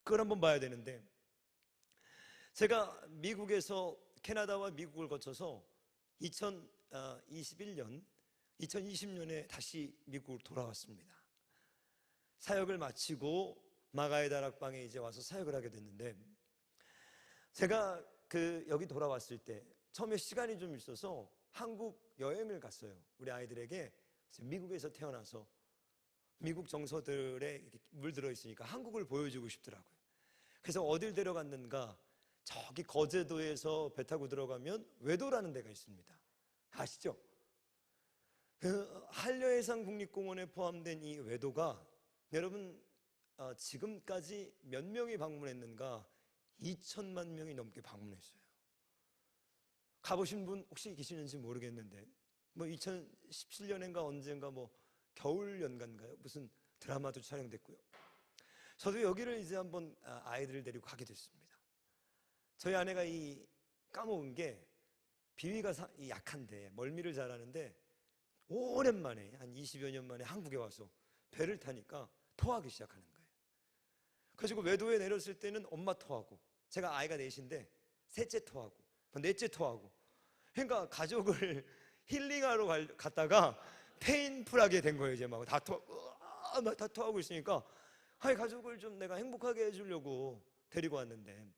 그걸 한번 봐야 되는데, 제가 미국에서 캐나다와 미국을 거쳐서 2020년에 다시 미국으로 돌아왔습니다. 사역을 마치고 마가의 다락방에 이제 와서 사역을 하게 됐는데, 제가 여기 돌아왔을 때 처음에 시간이 좀 있어서 한국 여행을 갔어요. 우리 아이들에게 미국에서 태어나서 미국 정서들에 물들어 있으니까 한국을 보여주고 싶더라고요. 그래서 어딜 데려갔는가? 저기 거제도에서 배 타고 들어가면 외도라는 데가 있습니다. 아시죠? 한려해상 국립공원에 포함된 이 외도가 여러분 지금까지 몇 명이 방문했는가? 2천만 명이 넘게 방문했어요. 가보신 분 혹시 계시는지 모르겠는데, 뭐 2017년인가 언젠가 뭐 겨울 연가인가요? 무슨 드라마도 촬영됐고요. 저도 여기를 이제 한번 아이들을 데리고 가게 됐습니다. 저희 아내가 까먹은 게 비위가 약한데 멀미를 잘하는데 오랜만에 한 20여 년 만에 한국에 와서 배를 타니까 토하기 시작하는 거예요. 그래서 외도에 내렸을 때는 엄마 토하고, 제가 아이가 넷인데 셋째 토하고 넷째 토하고, 그러니까 가족을 힐링하러 갔다가 페인풀하게 된 거예요. 이제 막 다투하고 있으니까 가족을 좀 내가 행복하게 해주려고 데리고 왔는데,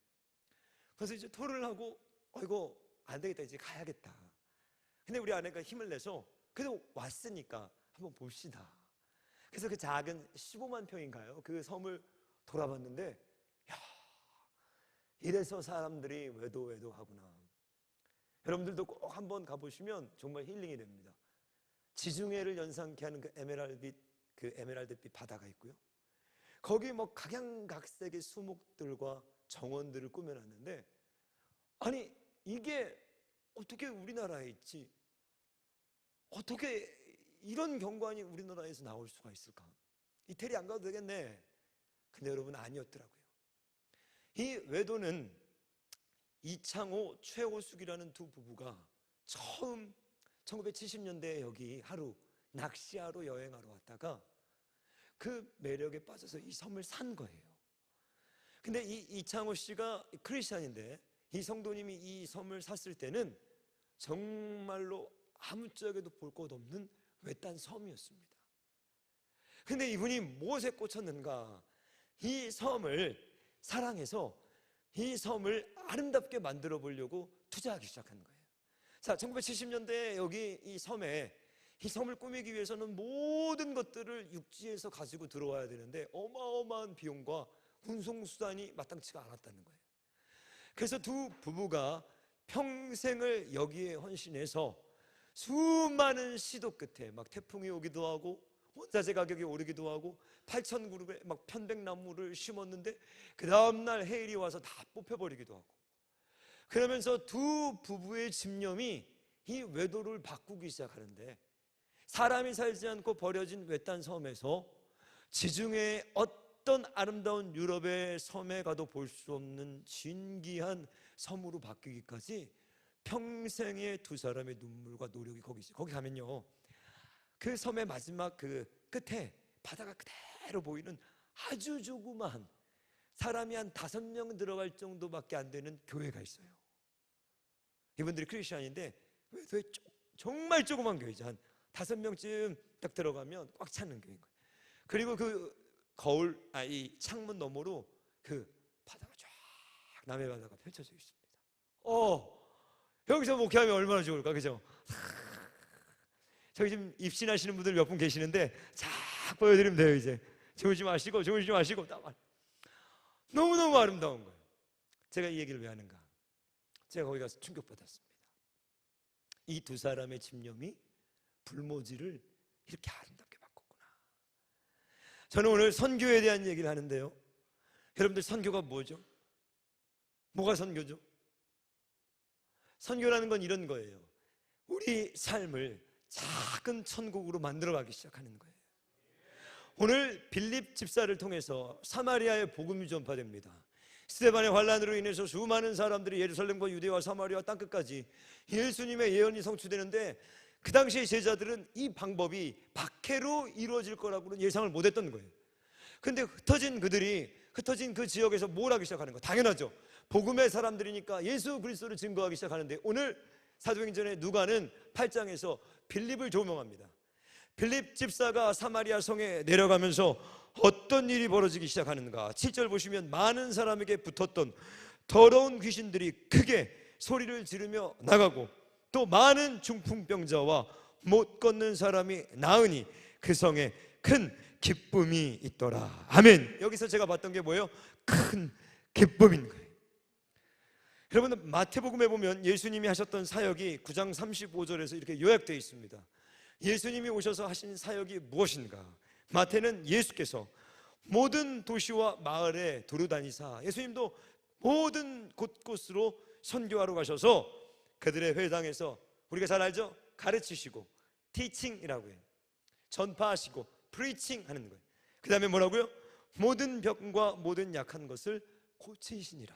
그래서 이제 토론을 하고 이거 안 되겠다, 이제 가야겠다. 근데 우리 아내가 힘을 내서 그래도 왔으니까 한번 봅시다. 그래서 그 작은 15만 평인가요? 그 섬을 돌아봤는데, 야, 이래서 사람들이 외도하구나. 여러분들도 꼭 한번 가보시면 정말 힐링이 됩니다. 지중해를 연상케 하는 그 에메랄드빛 바다가 있고요. 거기 뭐 각양각색의 수목들과 정원들을 꾸며놨는데, 아니 이게 어떻게 우리나라에 있지? 어떻게 이런 경관이 우리나라에서 나올 수가 있을까? 이태리 안 가도 되겠네. 근데 여러분, 아니었더라고요. 이 외도는 이창호, 최호숙이라는 두 부부가 처음 1970년대에 여기 하루 낚시하러 여행하러 왔다가 그 매력에 빠져서 이 섬을 산 거예요. 근데 이 이창호 씨가 크리스찬인데, 이 성도님이 이 섬을 샀을 때는 정말로 아무짝에도 볼 것 없는 외딴 섬이었습니다. 근데 이분이 무엇에 꽂혔는가? 이 섬을 사랑해서 이 섬을 아름답게 만들어 보려고 투자하기 시작한 거예요. 자, 1970년대에 여기 이 섬을 꾸미기 위해서는 모든 것들을 육지에서 가지고 들어와야 되는데 어마어마한 비용과 운송수단이 마땅치가 않았다는 거예요. 그래서 두 부부가 평생을 여기에 헌신해서 수많은 시도 끝에 막 태풍이 오기도 하고 원자재 가격이 오르기도 하고 8,000그룹의 막 편백나무를 심었는데 그 다음날 해일이 와서 다 뽑혀버리기도 하고, 그러면서 두 부부의 집념이 이 외도를 바꾸기 시작하는데, 사람이 살지 않고 버려진 외딴 섬에서 지중해의 어떤 아름다운 유럽의 섬에 가도 볼 수 없는 진귀한 섬으로 바뀌기까지 평생의 두 사람의 눈물과 노력이 거기 가면요, 그 섬의 마지막 그 끝에 바다가 그대로 보이는 아주 조그마한, 사람이 한 5명 들어갈 정도밖에 안 되는 교회가 있어요. 이분들이 크리스천인데 왜 정말 조그만 교회죠. 한 5명쯤 딱 들어가면 꽉 차는 교회인 거예요. 그리고 그 이 창문 너머로 그 바다가 쫙, 남해 바다가 펼쳐져 있습니다. 여기서 목회하면 얼마나 좋을까, 그죠? 저기 지금 입신하시는 분들 몇 분 계시는데 쫙 보여드리면 돼요. 이제 조지 마시고 너무너무 아름다운 거예요. 제가 이 얘기를 왜 하는가? 제가 거기 가서 충격받았습니다. 이 두 사람의 집념이 불모지를 이렇게 아름답게 바꿨구나. 저는 오늘 선교에 대한 얘기를 하는데요, 여러분들, 선교가 뭐죠? 뭐가 선교죠? 선교라는 건 이런 거예요. 우리 삶을 작은 천국으로 만들어가기 시작하는 거예요. 오늘 빌립 집사를 통해서 사마리아의 복음이 전파됩니다. 스데반의 환란으로 인해서 수많은 사람들이 예루살렘과 유대와 사마리아 땅끝까지 예수님의 예언이 성취되는데, 그 당시의 제자들은 이 방법이 박해로 이루어질 거라고는 예상을 못했던 거예요. 근데 흩어진 그 지역에서 뭘 하기 시작하는 거예요? 당연하죠. 복음의 사람들이니까 예수 그리스도를 증거하기 시작하는데, 오늘 사도행전의 누가는 8장에서 빌립을 조명합니다. 빌립 집사가 사마리아 성에 내려가면서 어떤 일이 벌어지기 시작하는가? 7절 보시면, 많은 사람에게 붙었던 더러운 귀신들이 크게 소리를 지르며 나가고, 또 많은 중풍병자와 못 걷는 사람이 나으니 그 성에 큰 기쁨이 있더라. 아멘. 여기서 제가 봤던 게 뭐예요? 큰 기쁨인 거예요. 여러분, 마태복음에 보면 예수님이 하셨던 사역이 9장 35절에서 이렇게 요약되어 있습니다. 예수님이 오셔서 하신 사역이 무엇인가? 마태는 예수께서 모든 도시와 마을에 두루다니사, 예수님도 모든 곳곳으로 선교하러 가셔서 그들의 회당에서, 우리가 잘 알죠? 가르치시고, 티칭이라고 해요. 전파하시고, 프리칭 하는 거예요. 그 다음에 뭐라고요? 모든 병과 모든 약한 것을 고치시니라.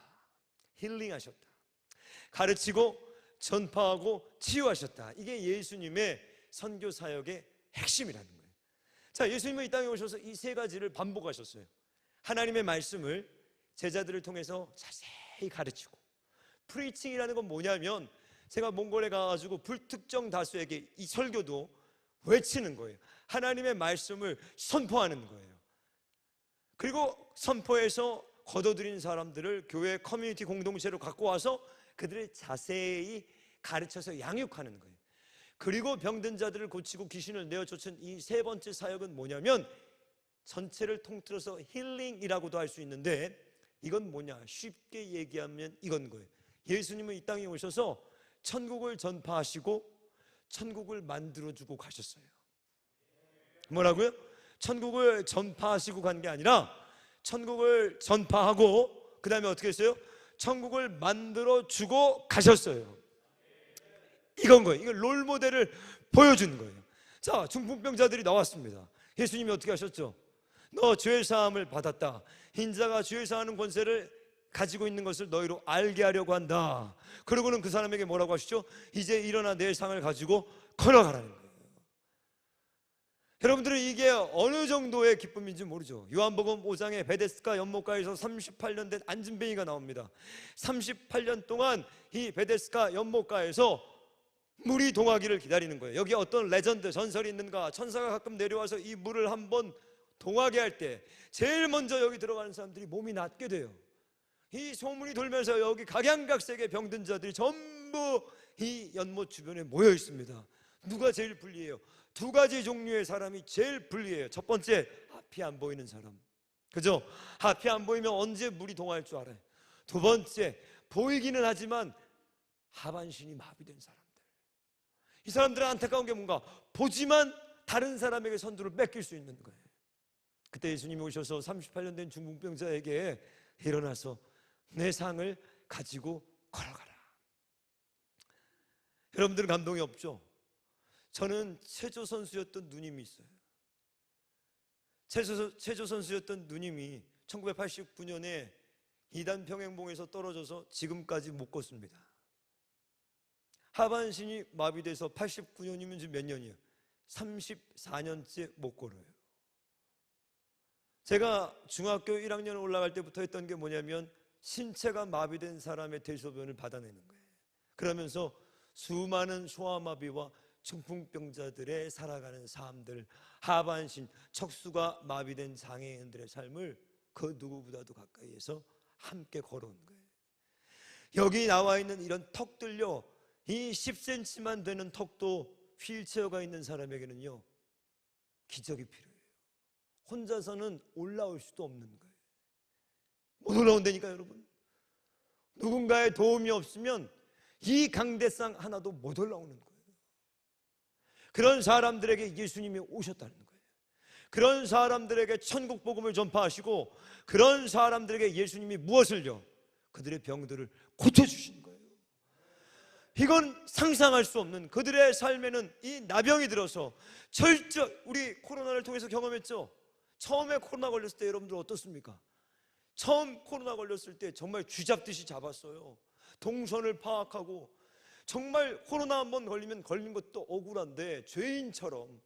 힐링하셨다. 가르치고 전파하고 치유하셨다. 이게 예수님의 선교 사역의 핵심이라는 거예요. 자, 예수님은 이 땅에 오셔서 이 세 가지를 반복하셨어요. 하나님의 말씀을 제자들을 통해서 자세히 가르치고, 프리칭이라는 건 뭐냐면 제가 몽골에 가가지고 불특정 다수에게 이 설교도 외치는 거예요. 하나님의 말씀을 선포하는 거예요. 그리고 선포해서 거둬들인 사람들을 교회 커뮤니티 공동체로 갖고 와서 그들을 자세히 가르쳐서 양육하는 거예요. 그리고 병든 자들을 고치고 귀신을 내어쫓은 이 세 번째 사역은 뭐냐면, 전체를 통틀어서 힐링이라고도 할 수 있는데, 이건 뭐냐, 쉽게 얘기하면 이건 거예요. 예수님은 이 땅에 오셔서 천국을 전파하시고 천국을 만들어주고 가셨어요. 뭐라고요? 천국을 전파하시고 간 게 아니라 천국을 전파하고 그 다음에 어떻게 했어요? 천국을 만들어주고 가셨어요. 이건 거예요. 이건 롤모델을 보여주는 거예요. 자, 중풍병자들이 나왔습니다. 예수님이 어떻게 하셨죠? 너 죄 사함을 받았다. 인자가 죄 사하는 권세를 가지고 있는 것을 너희로 알게 하려고 한다. 그러고는 그 사람에게 뭐라고 하시죠? 이제 일어나 내 상을 가지고 걸어가라는 거예요. 여러분들은 이게 어느 정도의 기쁨인지 모르죠. 요한복음 5장에 베데스다 연못가에서 38년 된 안진뱅이가 나옵니다. 38년 동안 이 베데스다 연못가에서 물이 동하기를 기다리는 거예요. 여기 어떤 레전드, 전설이 있는가? 천사가 가끔 내려와서 이 물을 한번 동하게 할 때 제일 먼저 여기 들어가는 사람들이 몸이 낫게 돼요. 이 소문이 돌면서 여기 각양각색의 병든 자들이 전부 이 연못 주변에 모여 있습니다. 누가 제일 불리해요? 두 가지 종류의 사람이 제일 불리해요. 첫 번째, 앞이 안 보이는 사람, 그죠? 앞이 안 보이면 언제 물이 동할 줄 알아요. 두 번째, 보이기는 하지만 하반신이 마비된 사람들. 이 사람들은 안타까운 게 뭔가, 보지만 다른 사람에게 선두를 뺏길 수 있는 거예요. 그때 예수님이 오셔서 38년 된 중풍병자에게 일어나서 내 상을 가지고 걸어가라. 여러분들은 감동이 없죠? 저는 체조 선수였던 누님이 있어요. 체조 선수였던 누님이 1989년에 2단 평행봉에서 떨어져서 지금까지 못 걷습니다. 하반신이 마비돼서 89년이면 지금 몇 년이에요? 34년째 못 걸어요. 제가 중학교 1학년 올라갈 때부터 했던 게 뭐냐면, 신체가 마비된 사람의 대소변을 받아내는 거예요. 그러면서 수많은 소아마비와 중풍병자들의 살아가는 삶들, 하반신, 척수가 마비된 장애인들의 삶을 그 누구보다도 가까이에서 함께 걸어온 거예요. 여기 나와 있는 이런 턱들요, 이 10cm만 되는 턱도 휠체어가 있는 사람에게는요 기적이 필요해요. 혼자서는 올라올 수도 없는 거예요. 못 올라온다니까요, 여러분. 누군가의 도움이 없으면 이 강대상 하나도 못 올라오는 거예요. 그런 사람들에게 예수님이 오셨다는 거예요. 그런 사람들에게 천국 복음을 전파하시고, 그런 사람들에게 예수님이 무엇을요? 그들의 병들을 고쳐주신 거예요. 이건 상상할 수 없는, 그들의 삶에는 이 나병이 들어서 우리 코로나를 통해서 경험했죠. 처음에 코로나 걸렸을 때 여러분들 어떻습니까? 처음 코로나 걸렸을 때 정말 쥐잡듯이 잡았어요. 동선을 파악하고, 정말 코로나 한번 걸리면 걸린 것도 억울한데 죄인처럼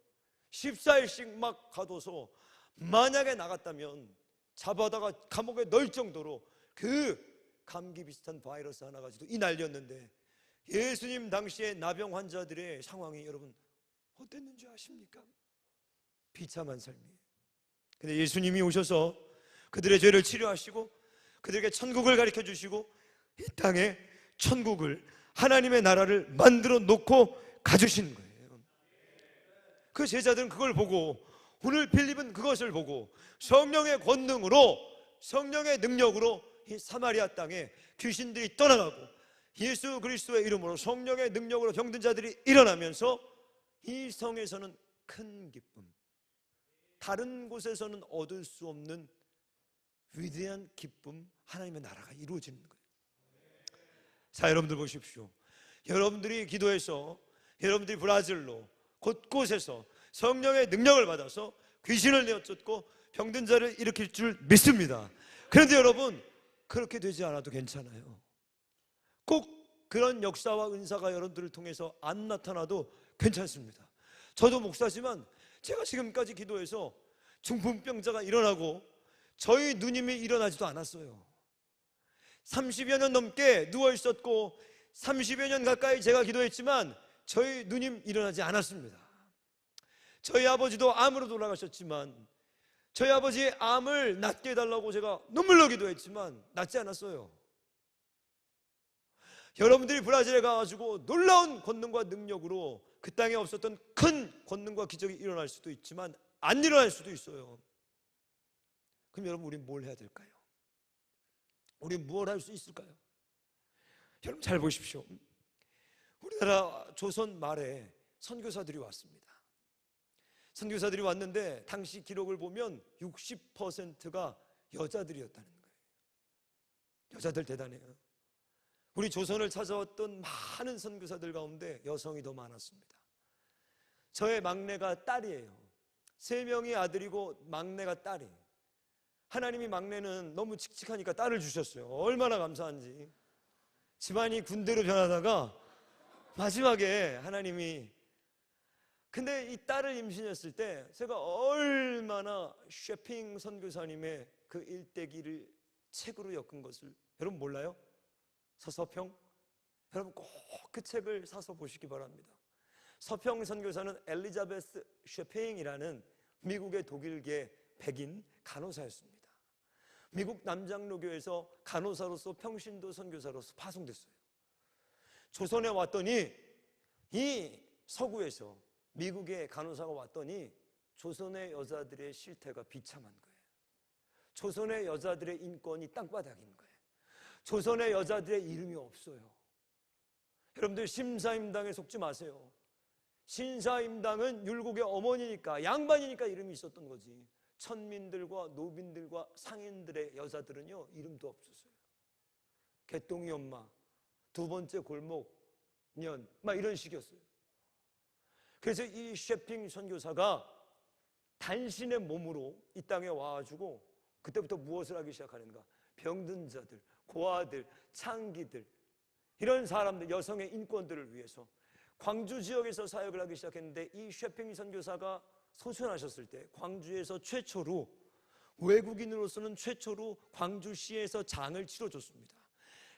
14일씩 막 가둬서, 만약에 나갔다면 잡아다가 감옥에 넣을 정도로 그 감기 비슷한 바이러스 하나 가지고 이 난리였는데, 예수님 당시에 나병 환자들의 상황이 여러분 어땠는지 아십니까? 비참한 삶이에요. 근데 예수님이 오셔서 그들의 죄를 치료하시고 그들에게 천국을 가르쳐 주시고, 이 땅에 천국을, 하나님의 나라를 만들어 놓고 가주신 거예요. 그 제자들은 그걸 보고, 오늘 빌립은 그것을 보고 성령의 권능으로, 성령의 능력으로 이 사마리아 땅에 귀신들이 떠나가고, 예수 그리스도의 이름으로 성령의 능력으로 병든 자들이 일어나면서 이 성에서는 큰 기쁨, 다른 곳에서는 얻을 수 없는 위대한 기쁨, 하나님의 나라가 이루어지는 거예요. 자, 여러분들 보십시오. 여러분들이 기도해서, 여러분들이 브라질로 곳곳에서 성령의 능력을 받아서 귀신을 내어쫓고 병든 자를 일으킬 줄 믿습니다. 그런데 여러분, 그렇게 되지 않아도 괜찮아요. 꼭 그런 역사와 은사가 여러분들을 통해서 안 나타나도 괜찮습니다. 저도 목사지만 제가 지금까지 기도해서 중풍병자가 일어나고 저희 누님이 일어나지도 않았어요. 30여 년 넘게 누워 있었고 30여 년 가까이 제가 기도했지만 저희 누님 일어나지 않았습니다. 저희 아버지도 암으로 돌아가셨지만 저희 아버지의 암을 낫게 해달라고 제가 눈물로 기도했지만 낫지 않았어요. 여러분들이 브라질에 가가지고 놀라운 권능과 능력으로 그 땅에 없었던 큰 권능과 기적이 일어날 수도 있지만 안 일어날 수도 있어요. 그럼 여러분, 우리 뭘 해야 될까요? 우리 무엇 할 수 있을까요? 여러분 잘 보십시오. 우리나라 조선 말에 선교사들이 왔습니다. 선교사들이 왔는데 당시 기록을 보면 60%가 여자들이었다는 거예요. 여자들 대단해요. 우리 조선을 찾아왔던 많은 선교사들 가운데 여성이 더 많았습니다. 저의 막내가 딸이에요. 3명이 아들이고 막내가 딸이에요. 하나님이 막내는 너무 칙칙하니까 딸을 주셨어요. 얼마나 감사한지. 집안이 군대로 변하다가 마지막에 하나님이, 근데 이 딸을 임신했을 때 제가 얼마나 쉐핑 선교사님의 그 일대기를 책으로 엮은 것을 여러분 몰라요? 서평? 여러분 꼭 그 책을 사서 보시기 바랍니다. 서평 선교사는 엘리자베스 쉐핑이라는 미국의 독일계 백인 간호사였습니다. 미국 남장로교에서 간호사로서 평신도 선교사로서 파송됐어요. 조선에 왔더니 이 서구에서 미국의 간호사가 왔더니 조선의 여자들의 실태가 비참한 거예요. 조선의 여자들의 인권이 땅바닥인 거예요. 조선의 여자들의 이름이 없어요. 여러분들 심사임당에 속지 마세요. 신사임당은 율곡의 어머니니까, 양반이니까 이름이 있었던 거지. 천민들과 노빈들과 상인들의 여자들은요 이름도 없었어요. 개똥이 엄마, 두 번째 골목 년, 막 이런 식이었어요. 그래서 이 쉐핑 선교사가 단신의 몸으로 이 땅에 와가지고 그때부터 무엇을 하기 시작하는가? 병든 자들, 고아들, 창기들, 이런 사람들, 여성의 인권들을 위해서 광주 지역에서 사역을 하기 시작했는데, 이 쉐핑 선교사가 소천하셨을 때 광주에서 최초로, 외국인으로서는 최초로 광주시에서 장을 치러줬습니다.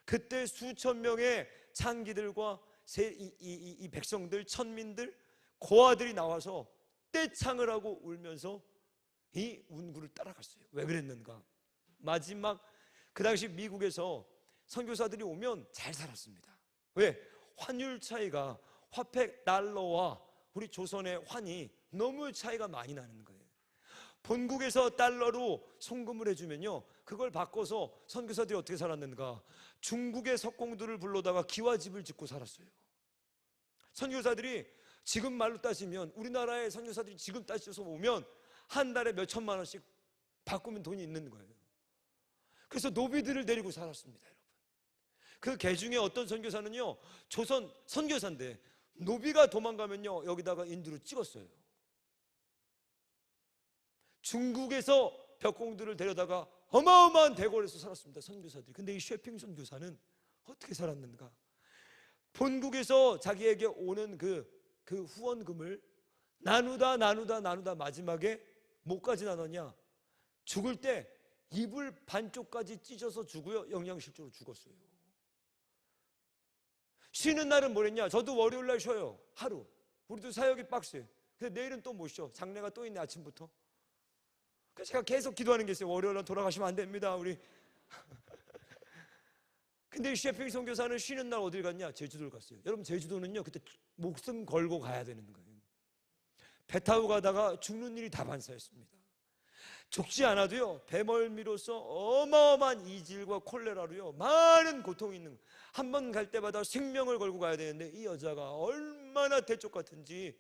그때 수천 명의 창기들과 이 백성들, 천민들, 고아들이 나와서 떼창을 하고 울면서 이 운구를 따라갔어요. 왜 그랬는가? 마지막, 그 당시 미국에서 선교사들이 오면 잘 살았습니다. 왜? 환율 차이가, 화폐 달러와 우리 조선의 환이 너무 차이가 많이 나는 거예요. 본국에서 달러로 송금을 해주면요, 그걸 바꿔서 선교사들이 어떻게 살았는가? 중국의 석공들을 불러다가 기와집을 짓고 살았어요. 선교사들이 지금 말로 따지면, 우리나라의 선교사들이 지금 따져서 오면 한 달에 몇 천만 원씩 바꾸면 돈이 있는 거예요. 그래서 노비들을 데리고 살았습니다, 여러분. 그 개 중에 어떤 선교사는요, 조선 선교사인데 노비가 도망가면요 여기다가 인두로 찍었어요. 중국에서 벽공들을 데려다가 어마어마한 대궐에서 살았습니다, 선교사들이. 근데 이 쉐핑 선교사는 어떻게 살았는가? 본국에서 자기에게 오는 그 후원금을 나누다 마지막에 뭐까지 나눴냐? 죽을 때 이불 반쪽까지 찢어서 죽고요, 영양실조로 죽었어요. 쉬는 날은 뭐랬냐? 저도 월요일 날 쉬어요, 하루. 우리도 사역이 빡세. 근데 내일은 또 못 쉬어. 장례가 또 있네, 아침부터. 그래서 제가 계속 기도하는 게 있어요. 월요일 날 돌아가시면 안 됩니다, 우리. 근데 이 쉐핑 선교사는 쉬는 날 어딜 갔냐? 제주도를 갔어요. 여러분, 제주도는요 그때 목숨 걸고 가야 되는 거예요. 배 타고 가다가 죽는 일이 다반사였습니다. 죽지 않아도요 배멀미로서 어마어마한 이질과 콜레라로요 많은 고통이 있는 거예요. 한 번 갈 때마다 생명을 걸고 가야 되는데, 이 여자가 얼마나 대쪽 같은지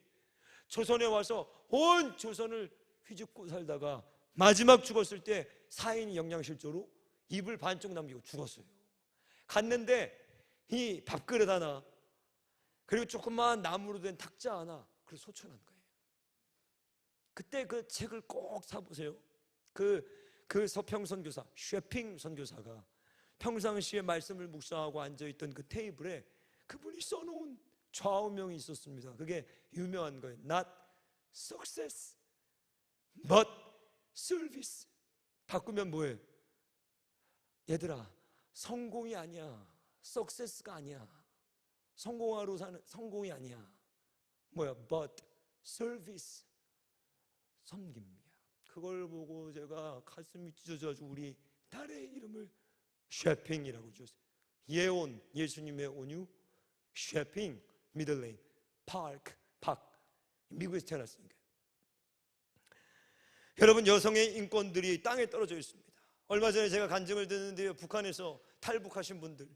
조선에 와서 온 조선을 휘젓고 살다가 마지막 죽었을 때 4인이 영양실조로 이불 반쪽 남기고 죽었어요. 갔는데 이 밥그릇 하나, 그리고 조그마한 나무로 된 탁자 하나, 그래서 소천한 거예요. 그때 그 책을 꼭 사보세요. 그 서평 선교사, 쉐핑 선교사가 평상시에 말씀을 묵상하고 앉아있던 그 테이블에 그분이 써놓은 좌우명이 있었습니다. 그게 유명한 거예요. Not success, but service. 바꾸면 뭐예요? 얘들아, 성공이 아니야, success가 아니야. 성공하러 사는 성공이 아니야. 뭐야? but service, 섬김이야. 그걸 보고 제가 가슴이 찢어져가지고 우리 딸의 이름을 쉐핑이라고 지었어요. 예온, 예수님의 온유, 쉐핑, 미들레인, 파크, 미국에서 태어났으니까. 여러분, 여성의 인권들이 땅에 떨어져 있습니다. 얼마 전에 제가 간증을 듣는데요, 북한에서 탈북하신 분들,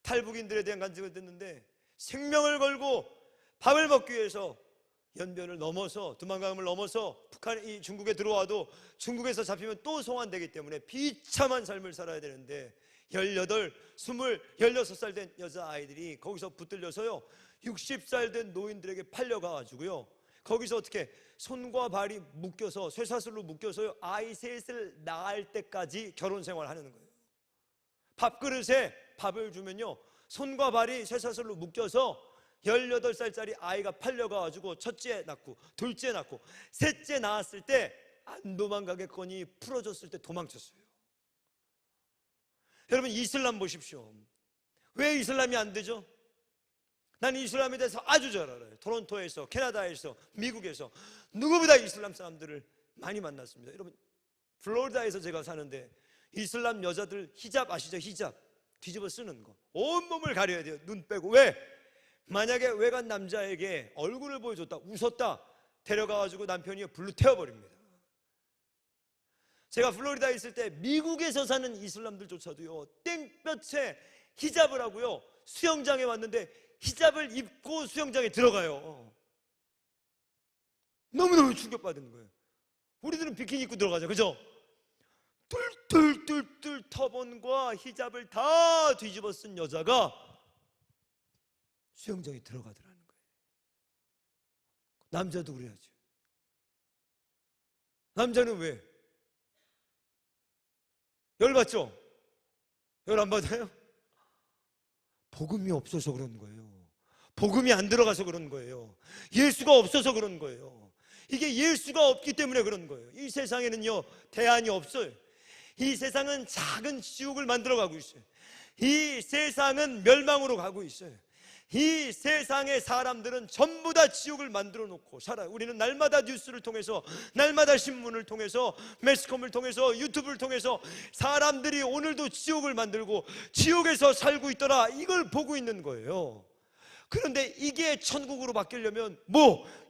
탈북인들에 대한 간증을 듣는데 생명을 걸고 밥을 먹기 위해서 연변을 넘어서, 두만강을 넘어서 북한이 중국에 들어와도 중국에서 잡히면 또 송환되기 때문에 비참한 삶을 살아야 되는데 18, 20, 16살 된 여자아이들이 거기서 붙들려서요 60살 된 노인들에게 팔려가가지고요 거기서 어떻게 손과 발이 묶여서 쇠사슬로 묶여서요 아이 셋을 낳을 때까지 결혼 생활하는 거예요. 밥그릇에 밥을 주면요 손과 발이 쇠사슬로 묶여서 18살짜리 아이가 팔려가가지고 첫째 낳고 둘째 낳고 셋째 낳았을 때 안 도망가겠거니 풀어줬을 때 도망쳤어요. 여러분, 이슬람 보십시오. 왜 이슬람이 안 되죠? 나는 이슬람에 대해서 아주 잘 알아요. 토론토에서, 캐나다에서, 미국에서 누구보다 이슬람 사람들을 많이 만났습니다. 여러분, 플로리다에서 제가 사는데 이슬람 여자들 히잡 아시죠? 히잡 뒤집어 쓰는 거 온몸을 가려야 돼요. 눈 빼고. 왜? 만약에 외간 남자에게 얼굴을 보여줬다, 웃었다, 데려가가지고 남편이 불로 태워버립니다. 제가 플로리다에 있을 때 미국에서 사는 이슬람들조차도요 땡볕에 히잡을 하고요 수영장에 왔는데 히잡을 입고 수영장에 들어가요. 너무너무 충격받은 거예요. 우리들은 비키니 입고 들어가죠, 그죠? 뚫뚫뚫뚫 터번과 히잡을 다 뒤집어 쓴 여자가 수영장에 들어가더라는 거예요. 남자도 그래야죠. 남자는 왜? 열받죠? 열 안 받아요? 복음이 없어서 그런 거예요. 복음이 안 들어가서 그런 거예요. 예수가 없어서 그런 거예요. 이게 예수가 없기 때문에 그런 거예요. 이 세상에는요 대안이 없어요. 이 세상은 작은 지옥을 만들어가고 있어요. 이 세상은 멸망으로 가고 있어요. 이 세상의 사람들은 전부 다 지옥을 만들어 놓고 살아요. 우리는 날마다 뉴스를 통해서, 날마다 신문을 통해서, 매스컴을 통해서, 유튜브를 통해서 사람들이 오늘도 지옥을 만들고 지옥에서 살고 있더라, 이걸 보고 있는 거예요. 그런데 이게 천국으로 바뀌려면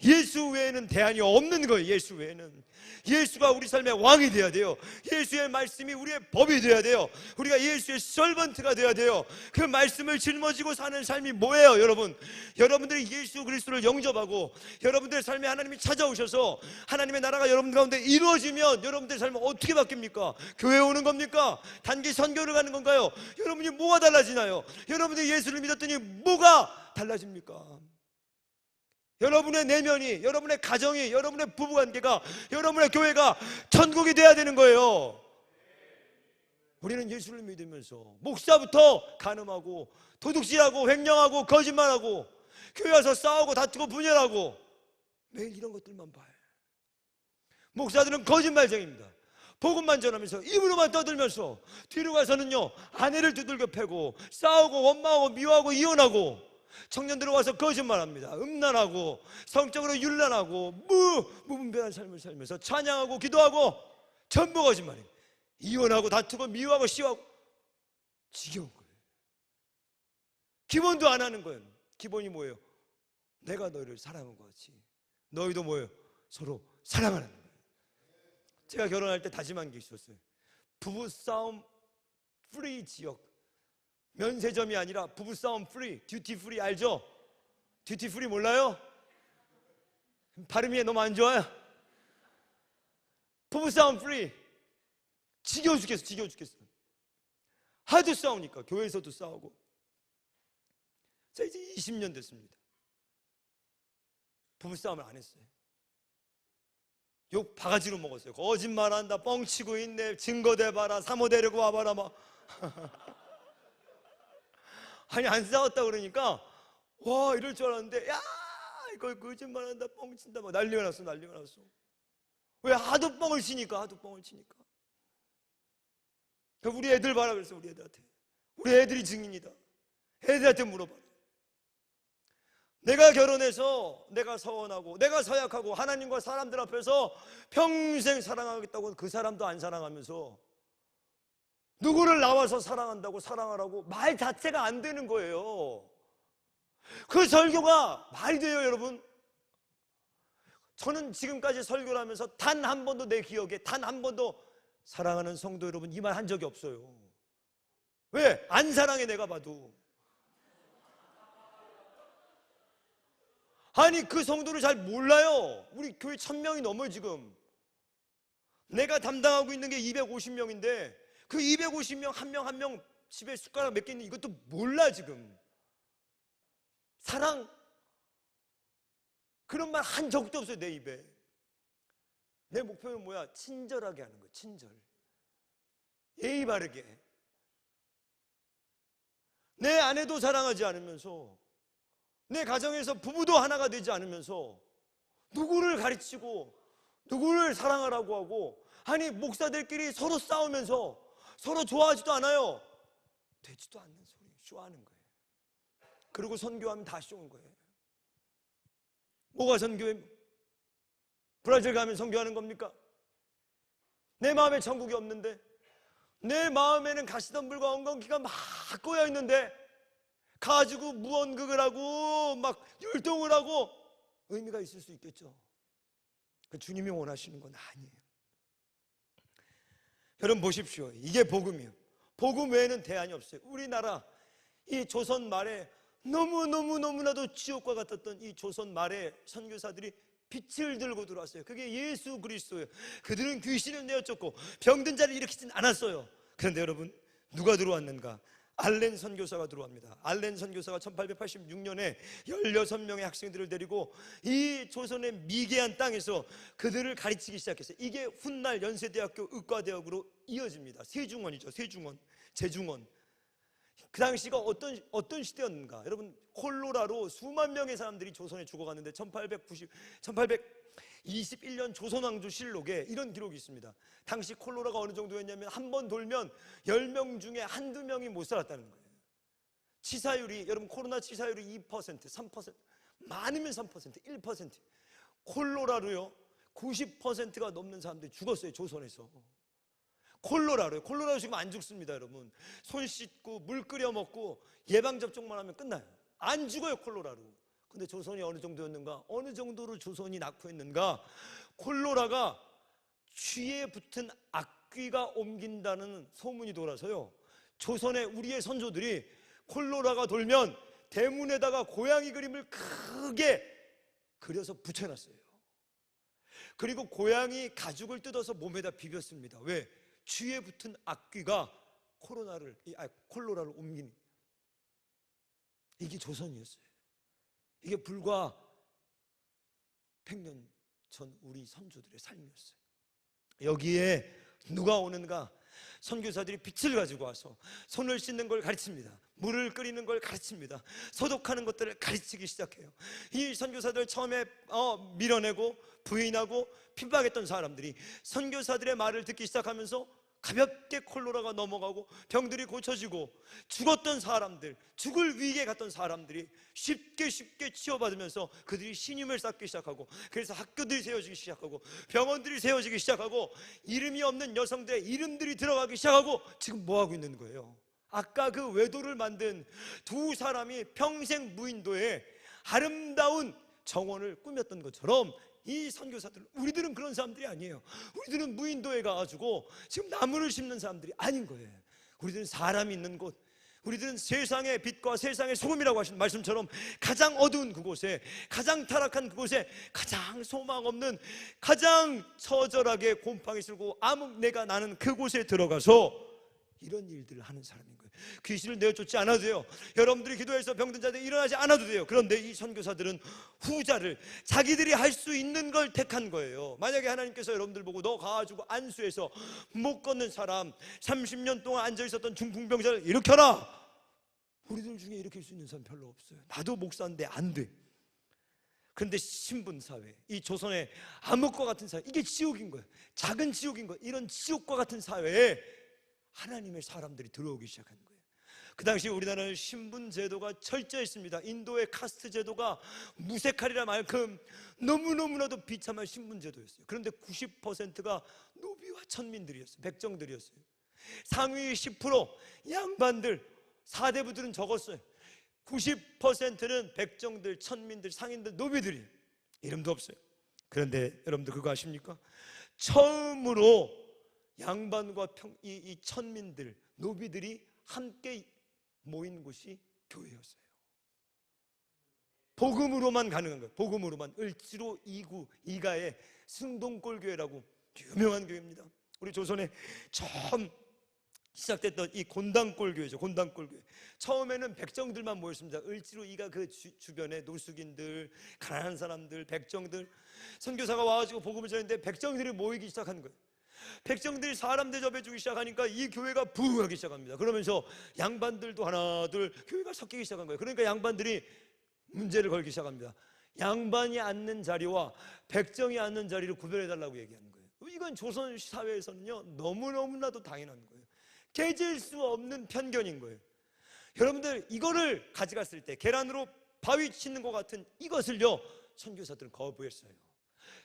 예수 외에는 대안이 없는 거예요. 예수 외에는. 예수가 우리 삶의 왕이 돼야 돼요. 예수의 말씀이 우리의 법이 돼야 돼요. 우리가 예수의 서번트가 돼야 돼요. 그 말씀을 짊어지고 사는 삶이 뭐예요, 여러분? 여러분들이 예수 그리스도를 영접하고 여러분들의 삶에 하나님이 찾아오셔서 하나님의 나라가 여러분들 가운데 이루어지면 여러분들의 삶은 어떻게 바뀝니까? 교회에 오는 겁니까? 단기 선교를 가는 건가요? 여러분이 뭐가 달라지나요? 여러분들이 예수를 믿었더니 뭐가 달라집니까? 여러분의 내면이, 여러분의 가정이, 여러분의 부부관계가, 여러분의 교회가 천국이 돼야 되는 거예요. 우리는 예수를 믿으면서 목사부터 간음하고 도둑질하고 횡령하고 거짓말하고 교회 와서 싸우고 다투고 분열하고 매일 이런 것들만 봐요. 목사들은 거짓말쟁이입니다. 복음만 전하면서 입으로만 떠들면서 뒤로 가서는요 아내를 두들겨 패고 싸우고 원망하고 미워하고 이혼하고 청년들 와서 거짓말합니다. 음란하고 성적으로 윤란하고 무분별한 삶을 살면서 찬양하고 기도하고 전부 거짓말이에요. 이혼하고 다투고 미워하고 시워하고 지겨운 거예요. 기본도 안 하는 거예요. 기본이 뭐예요? 내가 너희를 사랑한 것 같이 너희도 뭐예요? 서로 사랑하는 거예요. 제가 결혼할 때 다짐한 게 있었어요. 부부싸움 프리 지역, 면세점이 아니라 부부싸움 프리, 듀티 프리 알죠? 듀티 프리 몰라요? 발음이 너무 안 좋아요. 부부싸움 프리. 지겨워 죽겠어. 하도 싸우니까 교회에서도 싸우고. 자, 이제 20년 됐습니다. 부부싸움을 안 했어요. 욕 바가지로 먹었어요. 거짓말한다, 뻥치고 있네, 증거 대봐라, 사모 데리고 와봐라 막. 아니 안 싸웠다 그러니까 와 이럴 줄 알았는데 야 이거 거짓말한다, 뻥친다 막 난리가 났어. 왜? 하도 뻥을 치니까. 우리 애들 봐라 그랬어. 우리 애들한테. 우리 애들이 증인이다. 애들한테 물어봐. 내가 결혼해서 내가 서원하고 내가 서약하고 하나님과 사람들 앞에서 평생 사랑하겠다고 그 사람도 안 사랑하면서 누구를 나와서 사랑한다고 사랑하라고 말 자체가 안 되는 거예요. 그 설교가 말이 돼요, 여러분? 저는 지금까지 설교를 하면서 단 한 번도 내 기억에 단 한 번도 사랑하는 성도 여러분 이 말 한 적이 없어요. 왜? 안 사랑해, 내가 봐도. 아니, 그 성도를 잘 몰라요. 우리 교회 1000명이 넘어요 지금. 내가 담당하고 있는 게 250명인데 그 250명 한 명 한 명 집에 숟가락 몇 개 있는 이것도 몰라 지금. 사랑, 그런 말 한 적도 없어요 내 입에. 내 목표는 뭐야? 친절하게 하는 거예요. 친절, 예의 바르게. 내 아내도 사랑하지 않으면서, 내 가정에서 부부도 하나가 되지 않으면서 누구를 가르치고 누구를 사랑하라고 하고, 아니 목사들끼리 서로 싸우면서 서로 좋아하지도 않아요. 되지도 않는 소리 쇼하는 거예요. 그리고 선교하면 다 쇼인 거예요. 뭐가 선교예요? 브라질 가면 선교하는 겁니까? 내 마음에 천국이 없는데, 내 마음에는 가시덤불과 엉겅퀴가 막 꼬여 있는데 가지고 무언극을 하고 막 율동을 하고 의미가 있을 수 있겠죠. 그 주님이 원하시는 건 아니에요. 여러분 보십시오. 이게 복음이에요. 복음 외에는 대안이 없어요. 우리나라 이 조선 말에 너무나도 지옥과 같았던 이 조선 말에 선교사들이 빛을 들고 들어왔어요. 그게 예수 그리스도예요. 그들은 귀신을 내어쫓고 병든 자를 일으키진 않았어요. 그런데 여러분, 누가 들어왔는가? 알렌 선교사가 들어옵니다. 알렌 선교사가 1886년에 16명의 학생들을 데리고 이 조선의 미개한 땅에서 그들을 가르치기 시작했어요. 이게 훗날 연세대학교 의과대학으로 이어집니다. 세중원이죠. 세중원, 제중원. 그 당시가 어떤 시대였는가? 여러분, 콜로라로 수만 명의 사람들이 조선에 죽어갔는데 1821년 조선왕조실록에 이런 기록이 있습니다. 당시 콜로라가 어느 정도였냐면 한 번 돌면 10명 중에 한두 명이 못 살았다는 거예요. 치사율이, 여러분 코로나 치사율이 2%, 3%, 많으면 3%, 1%. 콜로라로요 90%가 넘는 사람들이 죽었어요, 조선에서. 콜로라로요. 콜로라로 지금 안 죽습니다, 여러분. 손 씻고 물 끓여 먹고 예방접종만 하면 끝나요. 안 죽어요, 콜로라로. 근데 조선이 어느 정도였는가? 어느 정도로 조선이 낙후했는가? 콜로라가 쥐에 붙은 악귀가 옮긴다는 소문이 돌아서요, 조선의 우리의 선조들이 콜로라가 돌면 대문에다가 고양이 그림을 크게 그려서 붙여놨어요. 그리고 고양이 가죽을 뜯어서 몸에다 비볐습니다. 왜? 쥐에 붙은 악귀가 콜로라를 옮기는. 이게 조선이었어요. 이게 불과 100년 전 우리 선조들의 삶이었어요. 여기에 누가 오는가? 선교사들이 빛을 가지고 와서 손을 씻는 걸 가르칩니다. 물을 끓이는 걸 가르칩니다. 소독하는 것들을 가르치기 시작해요. 이 선교사들 처음에 밀어내고 부인하고 핍박했던 사람들이 선교사들의 말을 듣기 시작하면서 가볍게 콜로라가 넘어가고 병들이 고쳐지고, 죽었던 사람들, 죽을 위기에 갔던 사람들이 쉽게 치유받으면서 그들이 신임을 쌓기 시작하고, 그래서 학교들이 세워지기 시작하고 병원들이 세워지기 시작하고 이름이 없는 여성들의 이름들이 들어가기 시작하고, 지금 뭐하고 있는 거예요? 아까 그 외도를 만든 두 사람이 평생 무인도에 아름다운 정원을 꾸몄던 것처럼 이 선교사들, 우리들은 그런 사람들이 아니에요. 우리들은 무인도에 가가지고 지금 나무를 심는 사람들이 아닌 거예요. 우리들은 사람이 있는 곳, 우리들은 세상의 빛과 세상의 소금이라고 하신 말씀처럼 가장 어두운 그곳에, 가장 타락한 그곳에, 가장 소망 없는, 가장 처절하게 곰팡이 쓸고 암흑내가 나는 그곳에 들어가서 이런 일들을 하는 사람인 거예요. 귀신을 내어쫓지 않아도 돼요. 여러분들이 기도해서 병든 자들 일어나지 않아도 돼요. 그런데 이 선교사들은 후자를, 자기들이 할 수 있는 걸 택한 거예요. 만약에 하나님께서 여러분들 보고 너 가가지고 안수해서 못 걷는 사람, 30년 동안 앉아있었던 중풍병자를 일으켜라, 우리들 중에 일으킬 수 있는 사람 별로 없어요. 나도 목사인데 안 돼. 그런데 신분사회, 이 조선의 암흑과 같은 사회, 이게 지옥인 거예요. 작은 지옥인 거예요. 이런 지옥과 같은 사회에 하나님의 사람들이 들어오기 시작한 거예요. 그 당시 우리나라는 신분 제도가 철저했습니다. 인도의 카스트 제도가 무색하리라 만큼 너무너무나도 비참한 신분 제도였어요. 그런데 90%가 노비와 천민들이었어요. 백정들이었어요. 상위 10% 양반들, 사대부들은 적었어요. 90%는 백정들, 천민들, 상인들, 노비들이에요. 이름도 없어요. 그런데 여러분들 그거 아십니까? 처음으로 양반과 이 천민들, 노비들이 함께 모인 곳이 교회였어요. 복음으로만 가능한 거예요. 복음으로만. 을지로 2구 이가의 승동골교회라고 유명한 교회입니다. 우리 조선에 처음 시작됐던 이 곤당골교회죠. 곤당골교회. 처음에는 백정들만 모였습니다. 을지로 2가 그 주변에 노숙인들, 가난한 사람들, 백정들, 선교사가 와가지고 복음을 전했는데 백정들이 모이기 시작한 거예요. 백정들이 사람 대접해주기 시작하니까 이 교회가 부흥하기 시작합니다. 그러면서 양반들도 하나 둘 교회가 섞이기 시작한 거예요. 그러니까 양반들이 문제를 걸기 시작합니다. 양반이 앉는 자리와 백정이 앉는 자리를 구별해달라고 얘기하는 거예요. 이건 조선 사회에서는요 너무너무나도 당연한 거예요. 깨질 수 없는 편견인 거예요. 여러분들 이거를 가져갔을 때 계란으로 바위 치는 것 같은 이것을요 선교사들은 거부했어요.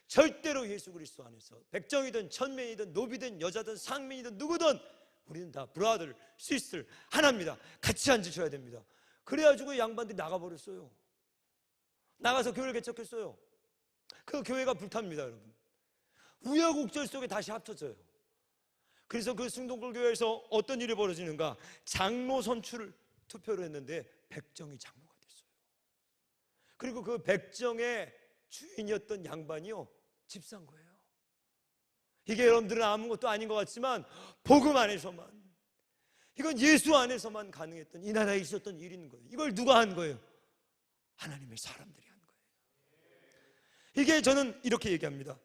절대로 예수 그리스도 안에서 백정이든 천민이든 노비든 여자든 상민이든 누구든 우리는 다 브라더, 시스터 하나입니다. 같이 앉으셔야 됩니다. 그래가지고 양반들이 나가버렸어요. 나가서 교회를 개척했어요. 그 교회가 불탑니다. 여러분 우여곡절 속에 다시 합쳐져요. 그래서 그 승동골교회에서 어떤 일이 벌어지는가? 장로 선출을 투표를 했는데 백정이 장로가 됐어요. 그리고 그 백정의 주인이었던 양반이요 집사인 거예요. 이게 여러분들은 아무것도 아닌 것 같지만 복음 안에서만, 이건 예수 안에서만 가능했던, 이 나라에 있었던 일인 거예요. 이걸 누가 한 거예요? 하나님의 사람들이 한 거예요. 이게 저는 이렇게 얘기합니다.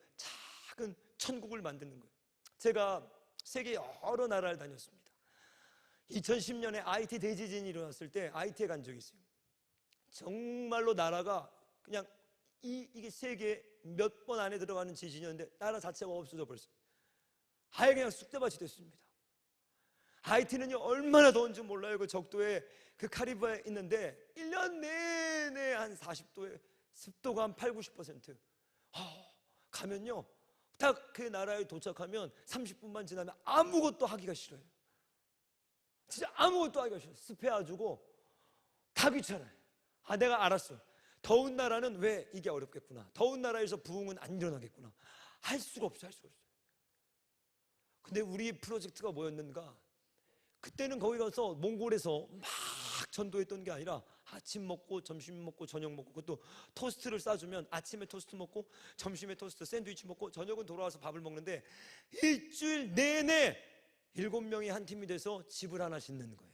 작은 천국을 만드는 거예요. 제가 세계 여러 나라를 다녔습니다. 2010년에 IT 대지진이 일어났을 때 IT에 간 적이 있어요. 정말로 나라가 그냥 이게 세계 몇 번 안에 들어가는 지진이었는데 나라 자체가 없어져 버렸어요. 아예 그냥 쑥대밭이 됐습니다. 하이티는요 얼마나 더운지 몰라요. 그 적도에 그 카리브해에 있는데 1년 내내 한 40도에 습도가 한 8, 90%. 가면요 딱 그 나라에 도착하면 30분만 지나면 아무것도 하기가 싫어요. 진짜 아무것도 하기가 싫어요. 습해가지고 다 귀찮아요. 내가 알았어. 더운 나라는 왜 이게 어렵겠구나. 더운 나라에서 부흥은 안 일어나겠구나. 할 수가 없어요. 근데 우리 프로젝트가 뭐였는가? 그때는 거기 가서 몽골에서 막 전도했던 게 아니라 아침 먹고 점심 먹고 저녁 먹고, 그것도 토스트를 싸주면 아침에 토스트 먹고 점심에 토스트 샌드위치 먹고 저녁은 돌아와서 밥을 먹는데 일주일 내내 7명이 한 팀이 돼서 집을 하나 짓는 거예요.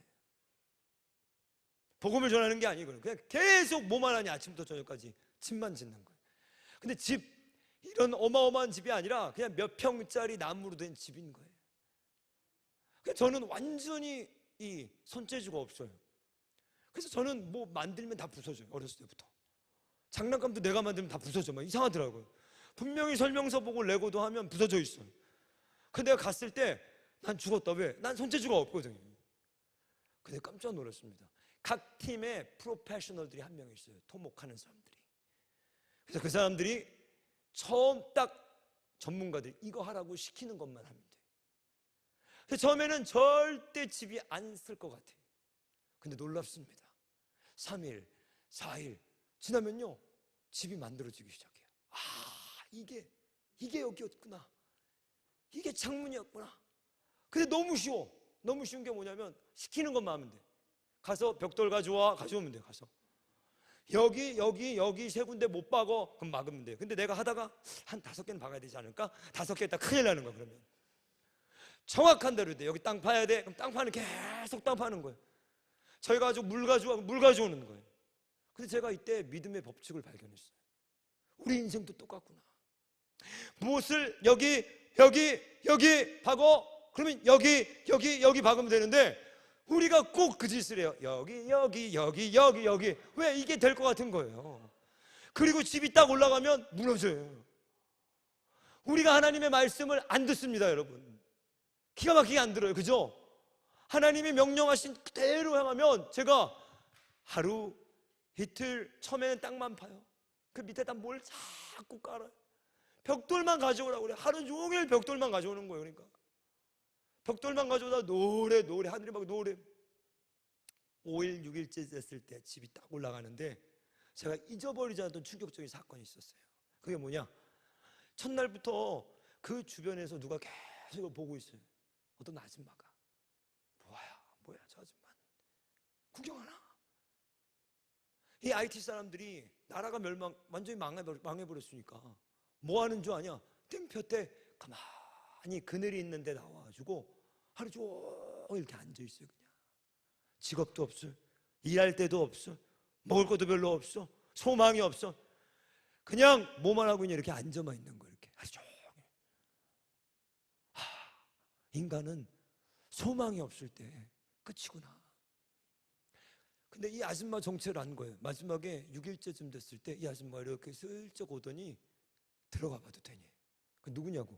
복음을 전하는 게 아니고요. 그냥 계속 뭐만 하니 아침부터 저녁까지 집만 짓는 거예요. 근데 집, 이런 어마어마한 집이 아니라 그냥 몇 평짜리 나무로 된 집인 거예요. 저는 완전히 이 손재주가 없어요. 그래서 저는 뭐 만들면 다 부서져요. 어렸을 때부터. 장난감도 내가 만들면 다 부서져. 막 이상하더라고요. 분명히 설명서 보고 레고도 하면 부서져 있어요. 근데 내가 갔을 때 난 죽었다. 왜? 난 손재주가 없거든요. 근데 깜짝 놀랐습니다. 각 팀에 프로페셔널들이 한 명 있어요. 토목하는 사람들이. 그래서 그 사람들이 처음 딱 전문가들이 이거 하라고 시키는 것만 하면 돼요. 그래서 처음에는 절대 집이 안 쓸 것 같아요. 근데 놀랍습니다. 3일, 4일 지나면요 집이 만들어지기 시작해요. 이게 여기였구나. 이게 창문이었구나. 근데 너무 쉬워. 너무 쉬운 게 뭐냐면 시키는 것만 하면 돼. 가서 벽돌 가져오면 돼요. 가서 여기 세 군데 못 박어. 그럼 막으면 돼요. 근데 내가 하다가 한 5개는 박아야 되지 않을까? 5개 했다 큰일 나는 거야. 그러면 정확한 대로 돼. 여기 땅 파야 돼. 그럼 땅 파는 계속 땅 파는 거예요. 저희 가지고 물 가져오는 거예요. 근데 제가 이때 믿음의 법칙을 발견했어요. 우리 인생도 똑같구나. 무엇을 여기 박어. 그러면 여기 박으면 되는데 우리가 꼭 그 짓을 해요. 여기. 왜? 이게 될 것 같은 거예요. 그리고 집이 딱 올라가면 무너져요. 우리가 하나님의 말씀을 안 듣습니다, 여러분. 기가 막히게 안 들어요. 그죠? 하나님이 명령하신 그대로 행하면 제가 하루 이틀 처음에는 땅만 파요. 그 밑에다 뭘 자꾸 깔아요. 벽돌만 가져오라고 그래. 하루 종일 벽돌만 가져오는 거예요. 그러니까 벽돌만 가져오다 노래 하늘이 막 노래. 5일 6일째 됐을 때 집이 딱 올라가는데 제가 잊어버리지 않았던 충격적인 사건이 있었어요. 그게 뭐냐, 첫날부터 그 주변에서 누가 계속 보고 있어요. 어떤 아줌마가 뭐야 저 아줌마 구경하나. 이 IT 사람들이 나라가 완전히 망해버렸으니까 뭐 하는 줄 아냐, 땡볕에 가만히 그늘이 있는데 나와가지고 하루 종일 이렇게 앉아있어요. 그냥 직업도 없어, 일할 데도 없어, 먹을 것도 별로 없어, 소망이 없어. 그냥 뭐만 하고 있냐, 이렇게 앉아만 있는 거예요. 이렇게 하루 종일. 인간은 소망이 없을 때 끝이구나. 근데 이 아줌마 정체를 안 거예요. 마지막에 6일째쯤 됐을 때 이 아줌마가 이렇게 슬쩍 오더니 들어가 봐도 되니. 그 누구냐고,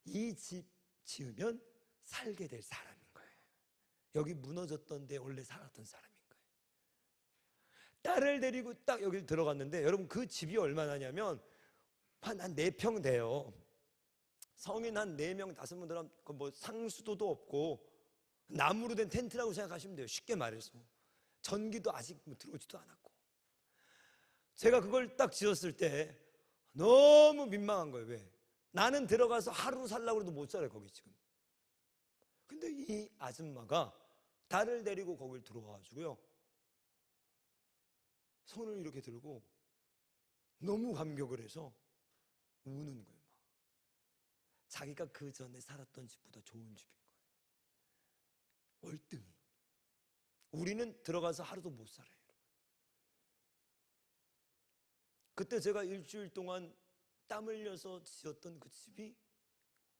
이 집 지으면 살게 될 사람인 거예요. 여기 무너졌던 데 원래 살았던 사람인 거예요. 딸을 데리고 딱 여기 들어갔는데, 여러분 그 집이 얼마나냐면 한 4평 돼요. 성인 한 4명 5명 들어가면 뭐 상수도도 없고 나무로 된 텐트라고 생각하시면 돼요. 쉽게 말해서. 전기도 아직 들어오지도 않았고. 제가 그걸 딱 지었을 때 너무 민망한 거예요. 왜? 나는 들어가서 하루 살라고 해도 못 살아요, 거기 지금. 근데 이 아줌마가 딸을 데리고 거길 들어와가지고요, 손을 이렇게 들고 너무 감격을 해서 우는 거예요. 막. 자기가 그 전에 살았던 집보다 좋은 집인 거예요. 월등히. 우리는 들어가서 하루도 못 살아요. 그때 제가 일주일 동안 땀 흘려서 지었던 그 집이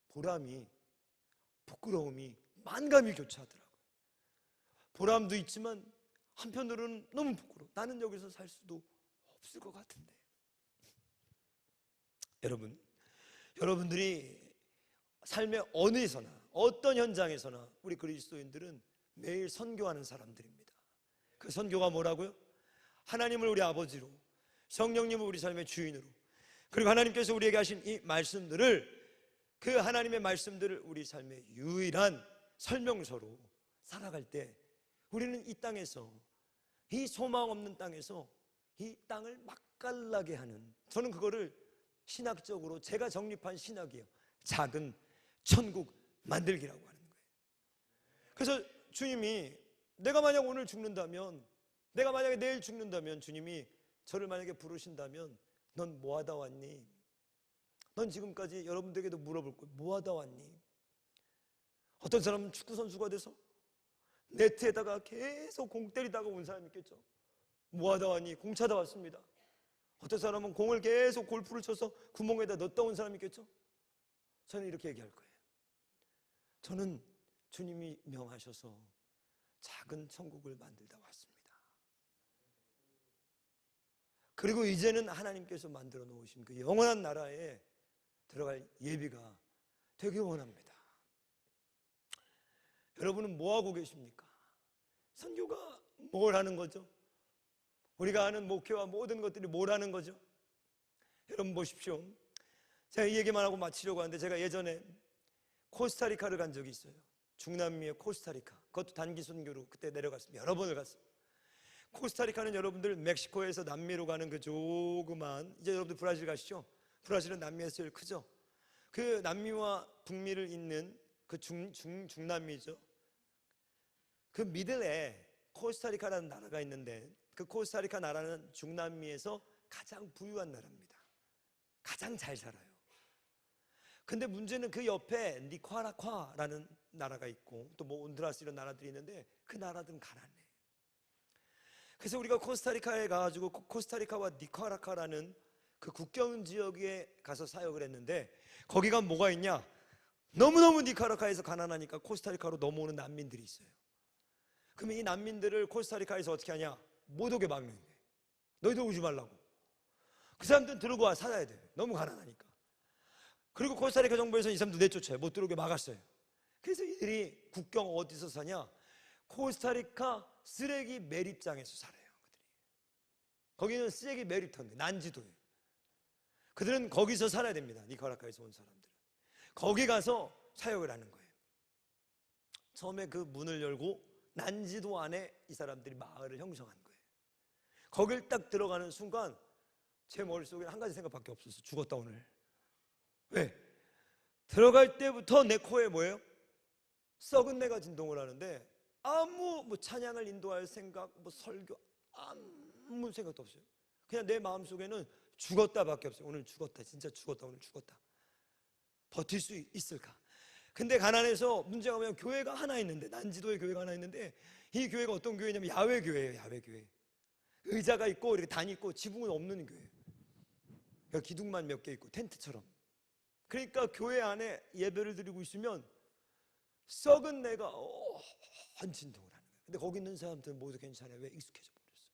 보람이, 부끄러움이 만감이 교차하더라고요. 보람도 있지만 한편으로는 너무 부끄러워. 나는 여기서 살 수도 없을 것 같은데. 여러분들이 삶의 어느에서나 어떤 현장에서나 우리 그리스도인들은 매일 선교하는 사람들입니다. 그 선교가 뭐라고요? 하나님을 우리 아버지로, 성령님을 우리 삶의 주인으로, 그리고 하나님께서 우리에게 하신 이 말씀들을, 그 하나님의 말씀들을 우리 삶의 유일한 설명서로 살아갈 때 우리는 이 땅에서, 이 소망 없는 땅에서 이 땅을 맛깔나게 하는, 저는 그거를 신학적으로 제가 정립한 신학이에요. 작은 천국 만들기라고 하는 거예요. 그래서 주님이, 내가 만약 오늘 죽는다면, 내가 만약에 내일 죽는다면, 주님이 저를 만약에 부르신다면 넌 뭐 하다 왔니? 넌 지금까지 여러분들에게도 물어볼 거예요. 뭐 하다 왔니? 어떤 사람은 축구 선수가 돼서 네트에다가 계속 공 때리다가 온 사람이 있겠죠. 뭐 하다 왔니? 공 차다 왔습니다. 어떤 사람은 공을 계속 골프를 쳐서 구멍에다 넣었다 온 사람이 있겠죠. 저는 이렇게 얘기할 거예요. 저는 주님이 명하셔서 작은 천국을 만들다 왔습니다. 그리고 이제는 하나님께서 만들어 놓으신 그 영원한 나라에 들어갈 예비가 되길 원합니다. 여러분은 뭐 하고 계십니까? 선교가 뭘 하는 거죠? 우리가 아는 목회와 모든 것들이 뭘 하는 거죠? 여러분 보십시오. 제가 이 얘기만 하고 마치려고 하는데, 제가 예전에 코스타리카를 간 적이 있어요. 중남미의 코스타리카. 그것도 단기 선교로 그때 내려갔습니다. 여러 번을 갔습니다. 코스타리카는 여러분들 멕시코에서 남미로 가는 그 조그만, 이제 여러분들 브라질 가시죠? 브라질은 남미에서 제일 크죠? 그 남미와 북미를 잇는 그 중남미죠. 그 미들에 코스타리카라는 나라가 있는데, 그 코스타리카 나라는 중남미에서 가장 부유한 나라입니다. 가장 잘 살아요. 근데 문제는 그 옆에 니카라과라는 나라가 있고, 또 뭐 온두라스 이런 나라들이 있는데, 그 나라들은 가난해. 그래서 우리가 코스타리카에 가가지고 코스타리카와 니카라과라는 그 국경 지역에 가서 사역을 했는데, 거기가 뭐가 있냐? 너무너무 니카라과에서 가난하니까 코스타리카로 넘어오는 난민들이 있어요. 그러면 이 난민들을 코스타리카에서 어떻게 하냐? 못 오게 막는 거예요. 너희들 오지 말라고. 그 사람들은 들고 와 살아야 돼요. 너무 가난하니까. 그리고 코스타리카 정부에서 이 사람들 내쫓아요. 못 들어오게 막았어요. 그래서 이들이 국경 어디서 사냐? 코스타리카 쓰레기 매립장에서 살아요. 거기는 쓰레기 매립터인데 난지도예요. 그들은 거기서 살아야 됩니다. 니카라과에서 온 사람들은 거기 가서 사역을 하는 거예요. 처음에 그 문을 열고 난지도 안에 이 사람들이 마을을 형성한 거예요. 거길 딱 들어가는 순간 제 머릿속에 한 가지 생각밖에 없었어요. 죽었다 오늘. 왜? 들어갈 때부터 내 코에 뭐예요? 썩은 내가 진동을 하는데 아무 뭐 찬양을 인도할 생각, 뭐 설교 아무 생각도 없어요. 그냥 내 마음속에는 죽었다밖에 없어요. 오늘 죽었다, 진짜 죽었다, 오늘 죽었다. 버틸 수 있을까? 근데 가난해서 문제가 뭐냐면 교회가 하나 있는데, 난지도에 교회가 하나 있는데 이 교회가 어떤 교회냐면 야외 교회예요. 야외 교회. 의자가 있고 이렇게 단이 있고 지붕은 없는 교회. 그러니까 기둥만 몇 개 있고 텐트처럼. 그러니까 교회 안에 예배를 드리고 있으면 썩은 내가 한 진동을 하는 거예요. 근데 거기 있는 사람들은 모두 괜찮아요. 왜? 익숙해져 버렸어요.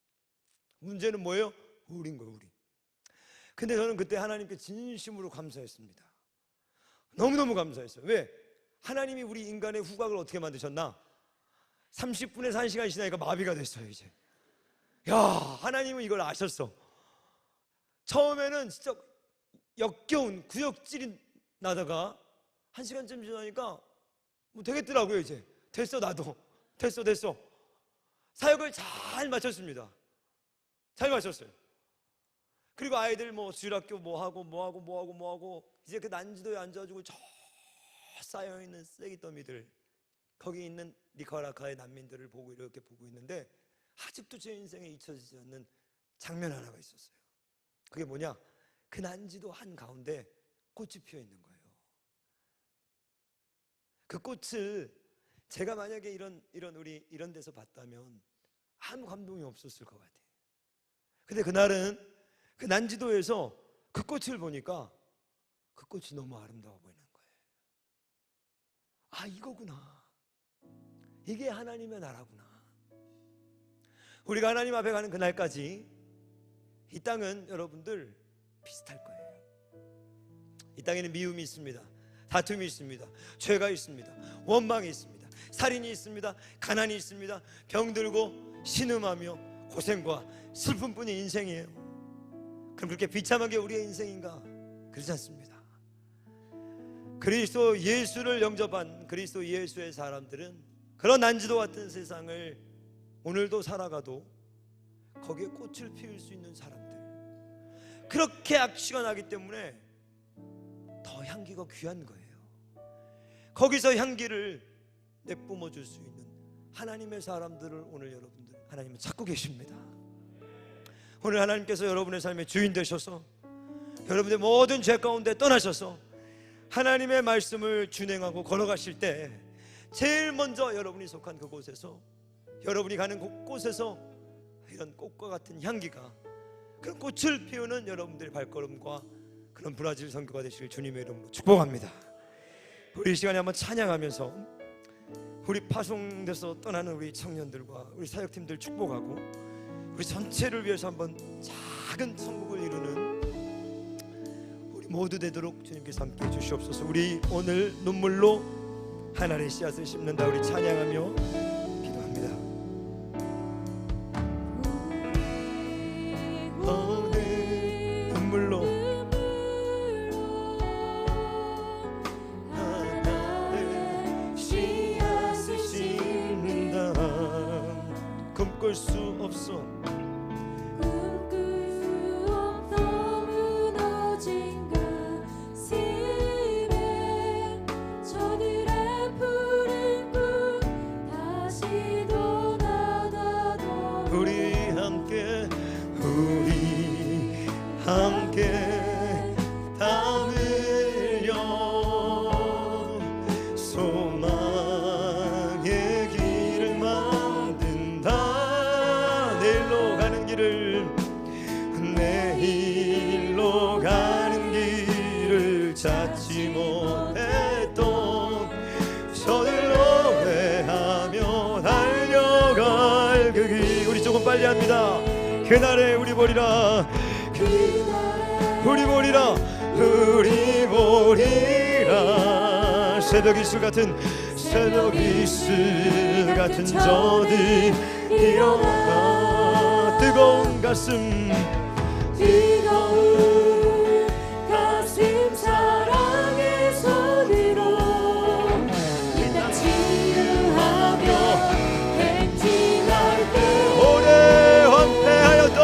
문제는 뭐예요? 우린 거예요, 우리. 근데 저는 그때 하나님께 진심으로 감사했습니다. 너무너무 감사했어요. 왜? 하나님이 우리 인간의 후각을 어떻게 만드셨나? 30분에서 1시간 지나니까 마비가 됐어요. 이제 야, 하나님은 이걸 아셨어. 처음에는 진짜 역겨운 구역질이 나다가 1시간쯤 지나니까 뭐 되겠더라고요. 이제 됐어, 나도 됐어. 사역을 잘 마쳤습니다. 잘 마쳤어요. 그리고 아이들 뭐 주일학교 뭐하고 이제 그 난지도에 앉아가지고 저 쌓여있는 쓰레기 더미들, 거기 있는 니카라과의 난민들을 보고 이렇게 보고 있는데 아직도 제 인생에 잊혀지지 않는 장면 하나가 있었어요. 그게 뭐냐? 그 난지도 한가운데 꽃이 피어 있는 거예요. 그 꽃을 제가 만약에 우리 이런 데서 봤다면 아무 감동이 없었을 것 같아요. 근데 그날은 그 난지도에서 그 꽃을 보니까 그 꽃이 너무 아름다워 보이는 거예요. 아, 이거구나. 이게 하나님의 나라구나. 우리가 하나님 앞에 가는 그날까지 이 땅은 여러분들 비슷할 거예요. 이 땅에는 미움이 있습니다. 다툼이 있습니다. 죄가 있습니다. 원망이 있습니다. 살인이 있습니다. 가난이 있습니다. 병들고 신음하며 고생과 슬픔뿐인 인생이에요. 그럼 그렇게 비참한 게 우리의 인생인가? 그렇지 않습니다. 그리스도 예수를 영접한 그리스도 예수의 사람들은 그런 난지도 같은 세상을 오늘도 살아가도 거기에 꽃을 피울 수 있는 사람들, 그렇게 악취가 나기 때문에 더 향기가 귀한 거예요. 거기서 향기를 내뿜어 줄 수 있는 하나님의 사람들을 오늘 여러분들 하나님은 찾고 계십니다. 오늘 하나님께서 여러분의 삶의 주인 되셔서 여러분의 모든 죄 가운데 떠나셔서 하나님의 말씀을 준행하고 걸어가실 때 제일 먼저 여러분이 속한 그곳에서, 여러분이 가는 곳곳에서 이런 꽃과 같은 향기가, 그런 꽃을 피우는 여러분들의 발걸음과 그런 브라질 선교가 되실 주님의 이름으로 축복합니다. 우리 이 시간에 한번 찬양하면서 우리 파송돼서 떠나는 우리 청년들과 우리 사역팀들 축복하고 우리 전체를 위해서 한번 작은 천국을 이루는 우리 모두 되도록 주님께서 함께 해주시옵소서. 우리 오늘 눈물로 하나님의 씨앗을 심는다. 우리 찬양하며 기도합니다. 오늘 눈물로 하나님의 씨앗을 심는다. 꿈꿀 수 없어. 함께 땀 흘려 소망의 길을 만든다. 내일로 가는 길을 찾지 못했던 저들로 회하며 달려갈 그 길. 우리 조금 빨리 합니다. 그날에 우리 보리라, 우리 보리라 새벽 이슬 같은 새벽 이슬 같은 저들 일어나 뜨거운 가슴 뜨거운 가슴 사랑의 손으로 이 땅 치유하며 행진할 때 오래 황폐하였던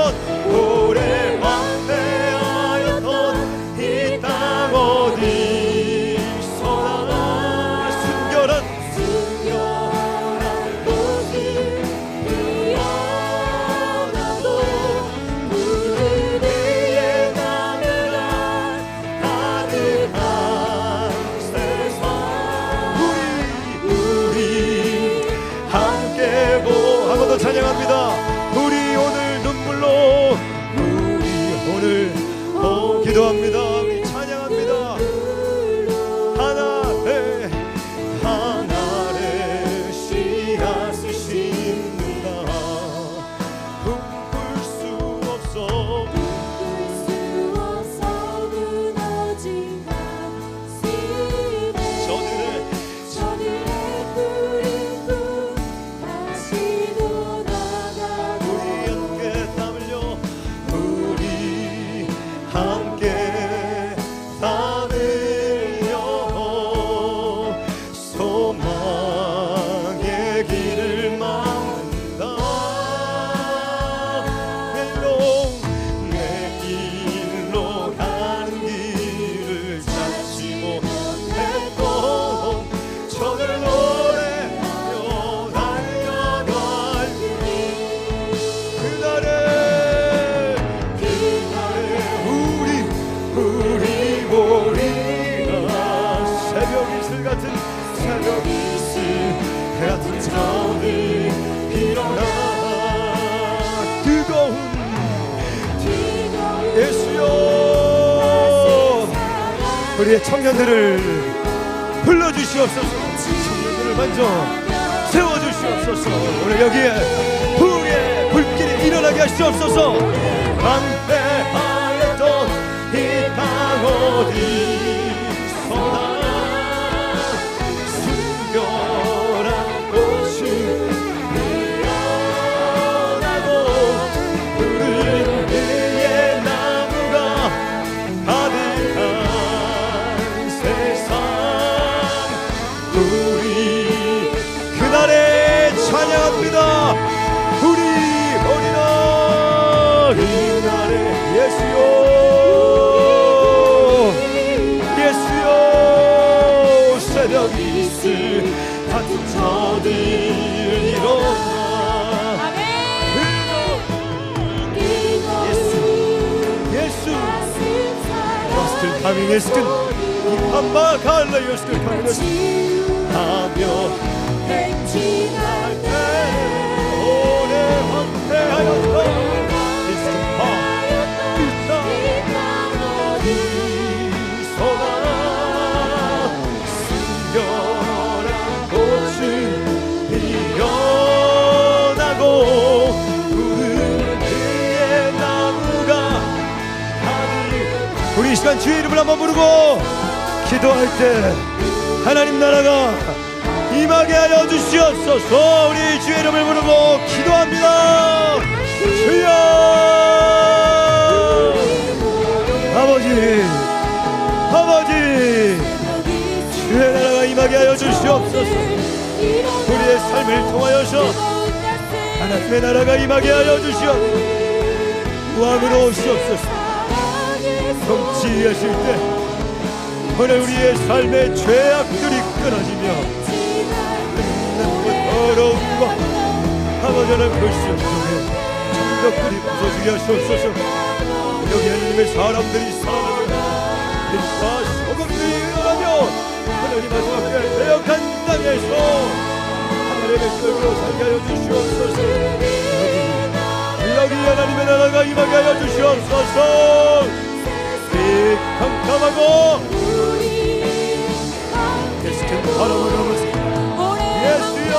이 땅 어디서나 순결한 곳을 뛰어나도 푸른 위에 나무가 가득한 세상 우리 함께 한 번 더 찬양합니다. 우리 오늘 눈물로 우리 오늘 기도합니다. 우리 찬양합니다. 하나를 씨앗을 심는다. 품을 수 없어 무너진 가슴에 저들의 푸른 꿈 다시 돋아가고 우리 함께 땀 흘려 우리 함께 땀 흘려 소망의 길을 막는다. 내 길로 가는 길을 찾지 못했고 저들 노래하며 달려갈 그날에 우리 보리가 새벽 이슬 같은 저들 일어나 뜨거운 예수여 우리의 청년들을 불러주시옵소서. 청년들을 먼저 세워주시옵소서. 오늘 여기에 불의 불길이 일어나게 하시옵소서. 방패하였던 이 땅 어디서나 순결한 꽃이 피어나고 푸른 위에 나무가 가득한 세상 우리 그날에 찬양합니다. 우리 어린아 이날에 예수여 새벽 이슬 같은 저들 일어나 예수 Nostri coming esken 이 한바 갈라 예수를 coming 하며 행진할 때 오래 황폐하였던 이스파 이 땅 어디서나 순결한 꽃을 피어나고 푸른 위에 나무가 가득 우리 이 시간 주의 이름을 한번 부르고 기도할 때 하나님 나라가 임하게 하여 주시옵소서. 우리 주의 이름을 부르고 기도합니다. 주여 아버지 주의 나라가 임하게 하여 주시옵소서. 우리의 삶을 통하여서 하나님의 나라가 임하게 하여 주시옵소서. 왕으로 오시옵소서. 통치하실 때 오늘 우리의 삶의 죄악들이 끊어지며 더러운 것 하나님의 글씨 속에 천덕들이 부서지게 하시옵소서. 여기 하나님의 사람들이 살아나며 빛과 소금들이 일어나며 하나님 마지막 때 배역한 땅에서 하나님의 뜻으로 살게 하여 주시옵소서. 여기 하나님의 나라가 임하게 하여 주시옵소서. 빛 캄캄하고 예수께 바라보면서 예수여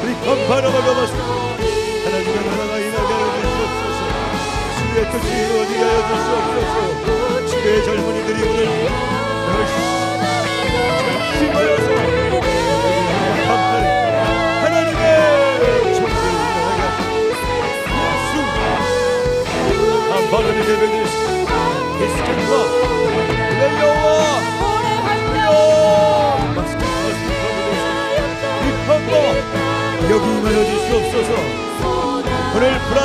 우리 바라보면서 하나님의 나라가 임하게 하여 주시옵소서. 주의 뜻이 이루어지게 하여 주시옵소서. 주의 젊은이들이 오늘 열심히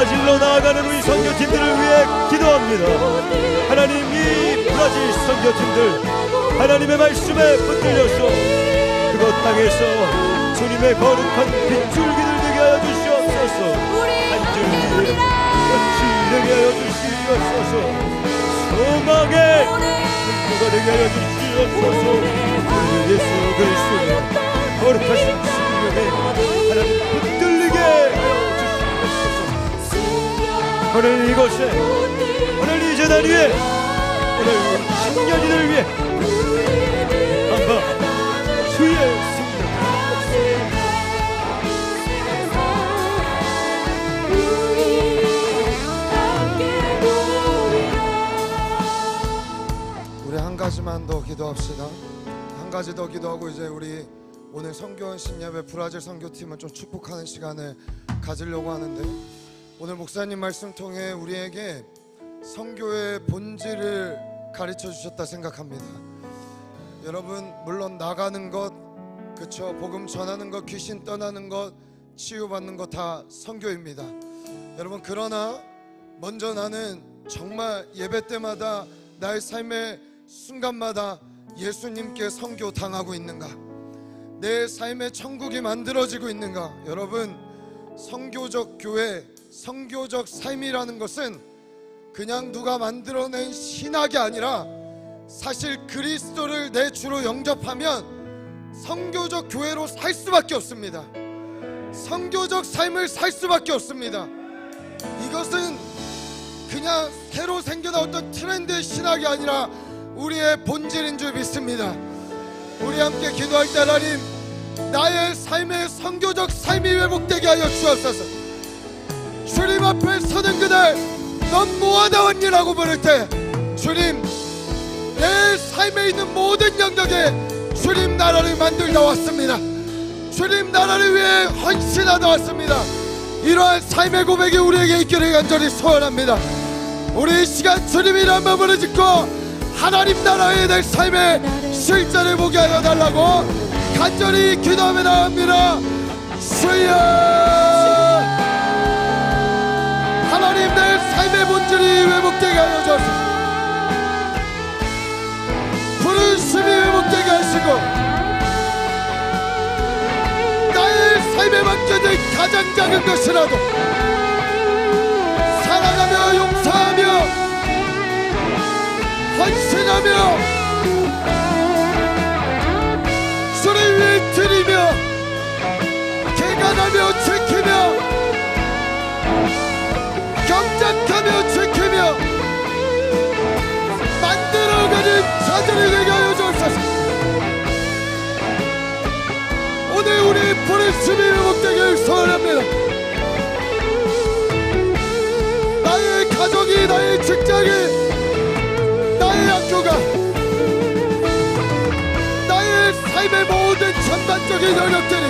브라질로 나아가는 우리 선교팀들을 위해 기도합니다. 하나님, 이 브라질 선교팀들 하나님의 말씀에 붙들려서 그곳 땅에서 주님의 거룩한 빗줄기들 되게 하여 주시옵소서. 한 줄기 끝이 되게 하여 주시옵소서. 소망의 눈도가 되게 하여 주시옵소서. 우리 예수 그리스도의 거룩하신 생명에 하나님 붙들리게 하여 주시옵소서. 오늘 이곳에, 오늘 이 재단 위에, 오늘 청년이들 위해 한번 주의 우리 한 가지만 더 기도합시다. 한 가지 더 기도하고 이제 우리 오늘 성교원 신예배 브라질 선교팀을 좀 축복하는 시간을 가지려고 하는데, 오늘 목사님 말씀 통해 우리에게 선교의 본질을 가르쳐 주셨다 생각합니다. 여러분, 물론 나가는 것, 그쵸, 복음 전하는 것, 귀신 떠나는 것, 치유받는 것 다 선교입니다. 여러분, 그러나 먼저 나는 정말 예배 때마다 나의 삶의 순간마다 예수님께 선교 당하고 있는가? 내 삶의 천국이 만들어지고 있는가? 여러분, 선교적 교회, 선교적 삶이라는 것은 그냥 누가 만들어낸 신학이 아니라 사실 그리스도를 내 주로 영접하면 선교적 교회로 살 수밖에 없습니다. 선교적 삶을 살 수밖에 없습니다. 이것은 그냥 새로 생겨난 어떤 트렌드의 신학이 아니라 우리의 본질인 줄 믿습니다. 우리 함께 기도할 때, 하나님, 나의 삶의 선교적 삶이 회복되게 하여 주옵소서. 주님 앞에 서는 그날 넌 뭐하다 왔니라고 부를 때, 주님, 내 삶에 있는 모든 영역에 주님 나라를 만들다 왔습니다. 주님 나라를 위해 헌신하다 왔습니다. 이러한 삶의 고백이 우리에게 있기를 간절히 소원합니다. 우리 이 시간 주님이란 마음으로 짓고 하나님 나라에 될 삶의 실제를 보게 하여 달라고 간절히 기도하며 나갑니다. 주여, 하나님, 내 삶의 본질이 회복되게 하여 주옵소서. 부르심이 회복되게 하시고 나의 삶에 맡겨진 가장 작은 것이라도 사랑하며 용서하며 헌신하며 주를 위해 드리며 개간하며 지키며 경작하며 지키며 만들어가는 자들이 되게 하여 주옵소서. 오늘 우리 부르심이 회복되길 소원합니다. 나의 가족이, 나의 직장이, 나의 학교가, 나의 삶의 모든 전반적인 영역들이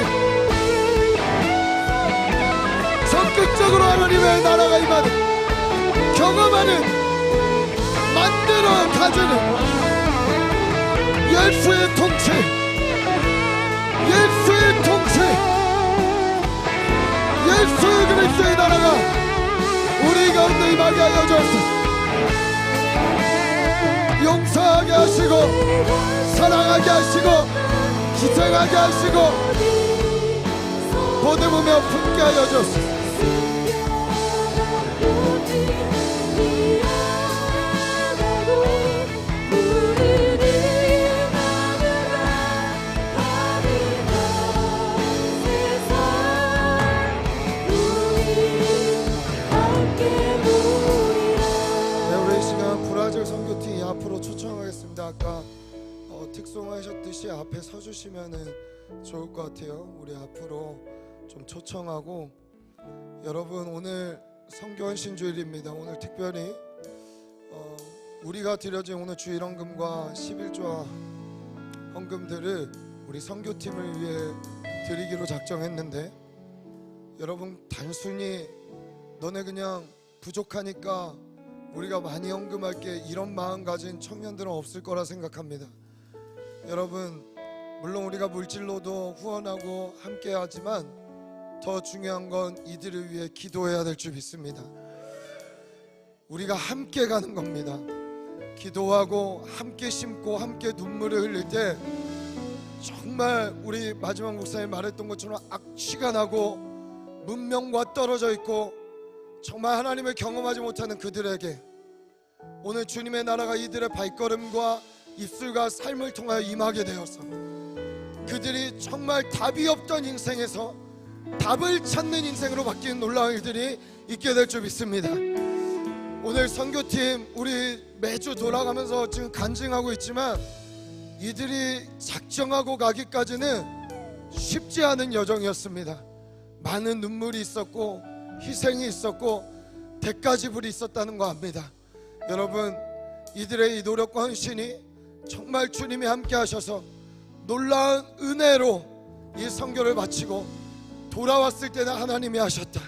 적극적으로 하나님의 나라가 임하는, 경험하는, 만들어 가지는 예수의 통치, 예수의 통치, 예수 그리스도의 나라가 우리 가운데 임하게 하여 주옵소서. 용서하게 하시고 사랑하게 하시고 희생하게 하시고 보듬으며 품게 하여 주옵소서. 선교팀 앞으로 초청하겠습니다. 아까 특송하셨듯이 앞에 서주시면은 좋을 것 같아요. 우리 앞으로 좀 초청하고, 여러분, 오늘 선교헌신 주일입니다. 오늘 특별히 우리가 드려진 오늘 주일헌금과 11조와 헌금들을 우리 선교팀을 위해 드리기로 작정했는데, 여러분, 단순히 너네 그냥 부족하니까 우리가 많이 헌금할게, 이런 마음 가진 청년들은 없을 거라 생각합니다. 여러분, 물론 우리가 물질로도 후원하고 함께 하지만 더 중요한 건 이들을 위해 기도해야 될 줄 믿습니다. 우리가 함께 가는 겁니다. 기도하고 함께 심고 함께 눈물을 흘릴 때 정말 우리 마지막 목사님 말했던 것처럼 악취가 나고 문명과 떨어져 있고 정말 하나님을 경험하지 못하는 그들에게 오늘 주님의 나라가 이들의 발걸음과 입술과 삶을 통하여 임하게 되어서 그들이 정말 답이 없던 인생에서 답을 찾는 인생으로 바뀌는 놀라운 일들이 있게 될 줄 믿습니다. 오늘 선교팀 우리 매주 돌아가면서 지금 간증하고 있지만 이들이 작정하고 가기까지는 쉽지 않은 여정이었습니다. 많은 눈물이 있었고 희생이 있었고 대가지불이 있었다는 거 압니다. 여러분, 이들의 이 노력과 헌신이 정말 주님이 함께 하셔서 놀라운 은혜로 이 선교를 마치고 돌아왔을 때는 하나님이 하셨다,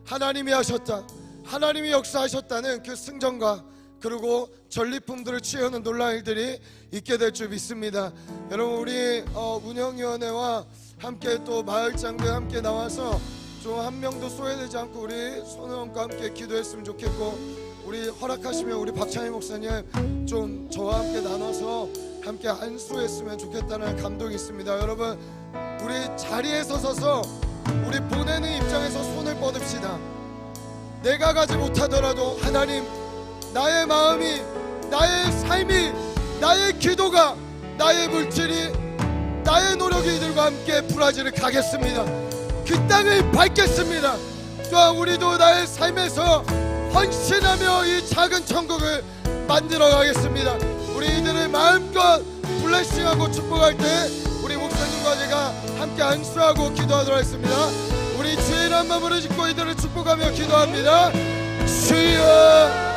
하나님이 하셨다, 하나님이 역사하셨다는 그 승전과 그리고 전리품들을 취하는 놀라운 일들이 있게 될 줄 믿습니다. 여러분, 우리 운영위원회와 함께 또 마을장들 함께 나와서 좀 한 명도 소외되지 않고 우리 손의원과 함께 기도했으면 좋겠고, 우리 허락하시면 우리 박찬희 목사님 좀 저와 함께 나눠서 함께 안수했으면 좋겠다는 감동이 있습니다. 여러분, 우리 자리에 서서 우리 보내는 입장에서 손을 뻗읍시다. 내가 가지 못하더라도 하나님, 나의 마음이, 나의 삶이, 나의 기도가, 나의 물질이, 나의 노력이 이들과 함께 브라질을 가겠습니다. 그 땅을 밟겠습니다. 또한 우리도 나의 삶에서 헌신하며 이 작은 천국을 만들어 가겠습니다. 우리 이들을 마음껏 블레싱하고 축복할 때 우리 목사님과 제가 함께 안수하고 기도하도록 하겠습니다. 우리 주의 이름 마음으로 짓고 이들을 축복하며 기도합니다. 주여,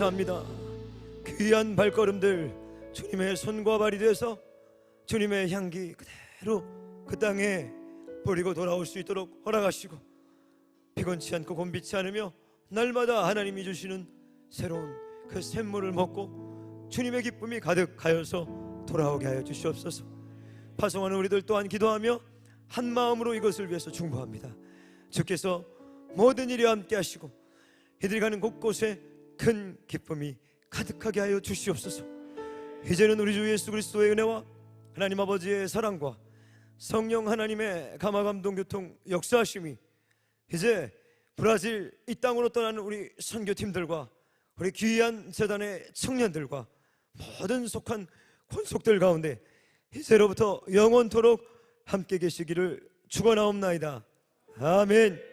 감사합니다. 귀한 발걸음들 주님의 손과 발이 되어서 주님의 향기 그대로 그 땅에 버리고 돌아올 수 있도록 허락하시고, 피곤치 않고 곤비치 않으며 날마다 하나님이 주시는 새로운 그 샘물을 먹고 주님의 기쁨이 가득하여서 돌아오게 하여 주시옵소서. 파송하는 우리들 또한 기도하며 한 마음으로 이것을 위해서 중보합니다. 주께서 모든 일에 함께 하시고 이들이 가는 곳곳에 큰 기쁨이 가득하게 하여 주시옵소서. 이제는 우리 주 예수 그리스도의 은혜와 하나님 아버지의 사랑과 성령 하나님의 감화감동 교통 역사하심이 이제 브라질 이 땅으로 떠나는 우리 선교팀들과 우리 귀한 재단의 청년들과 모든 속한 권속들 가운데 이제로부터 영원토록 함께 계시기를 축원하옵나이다. 아멘.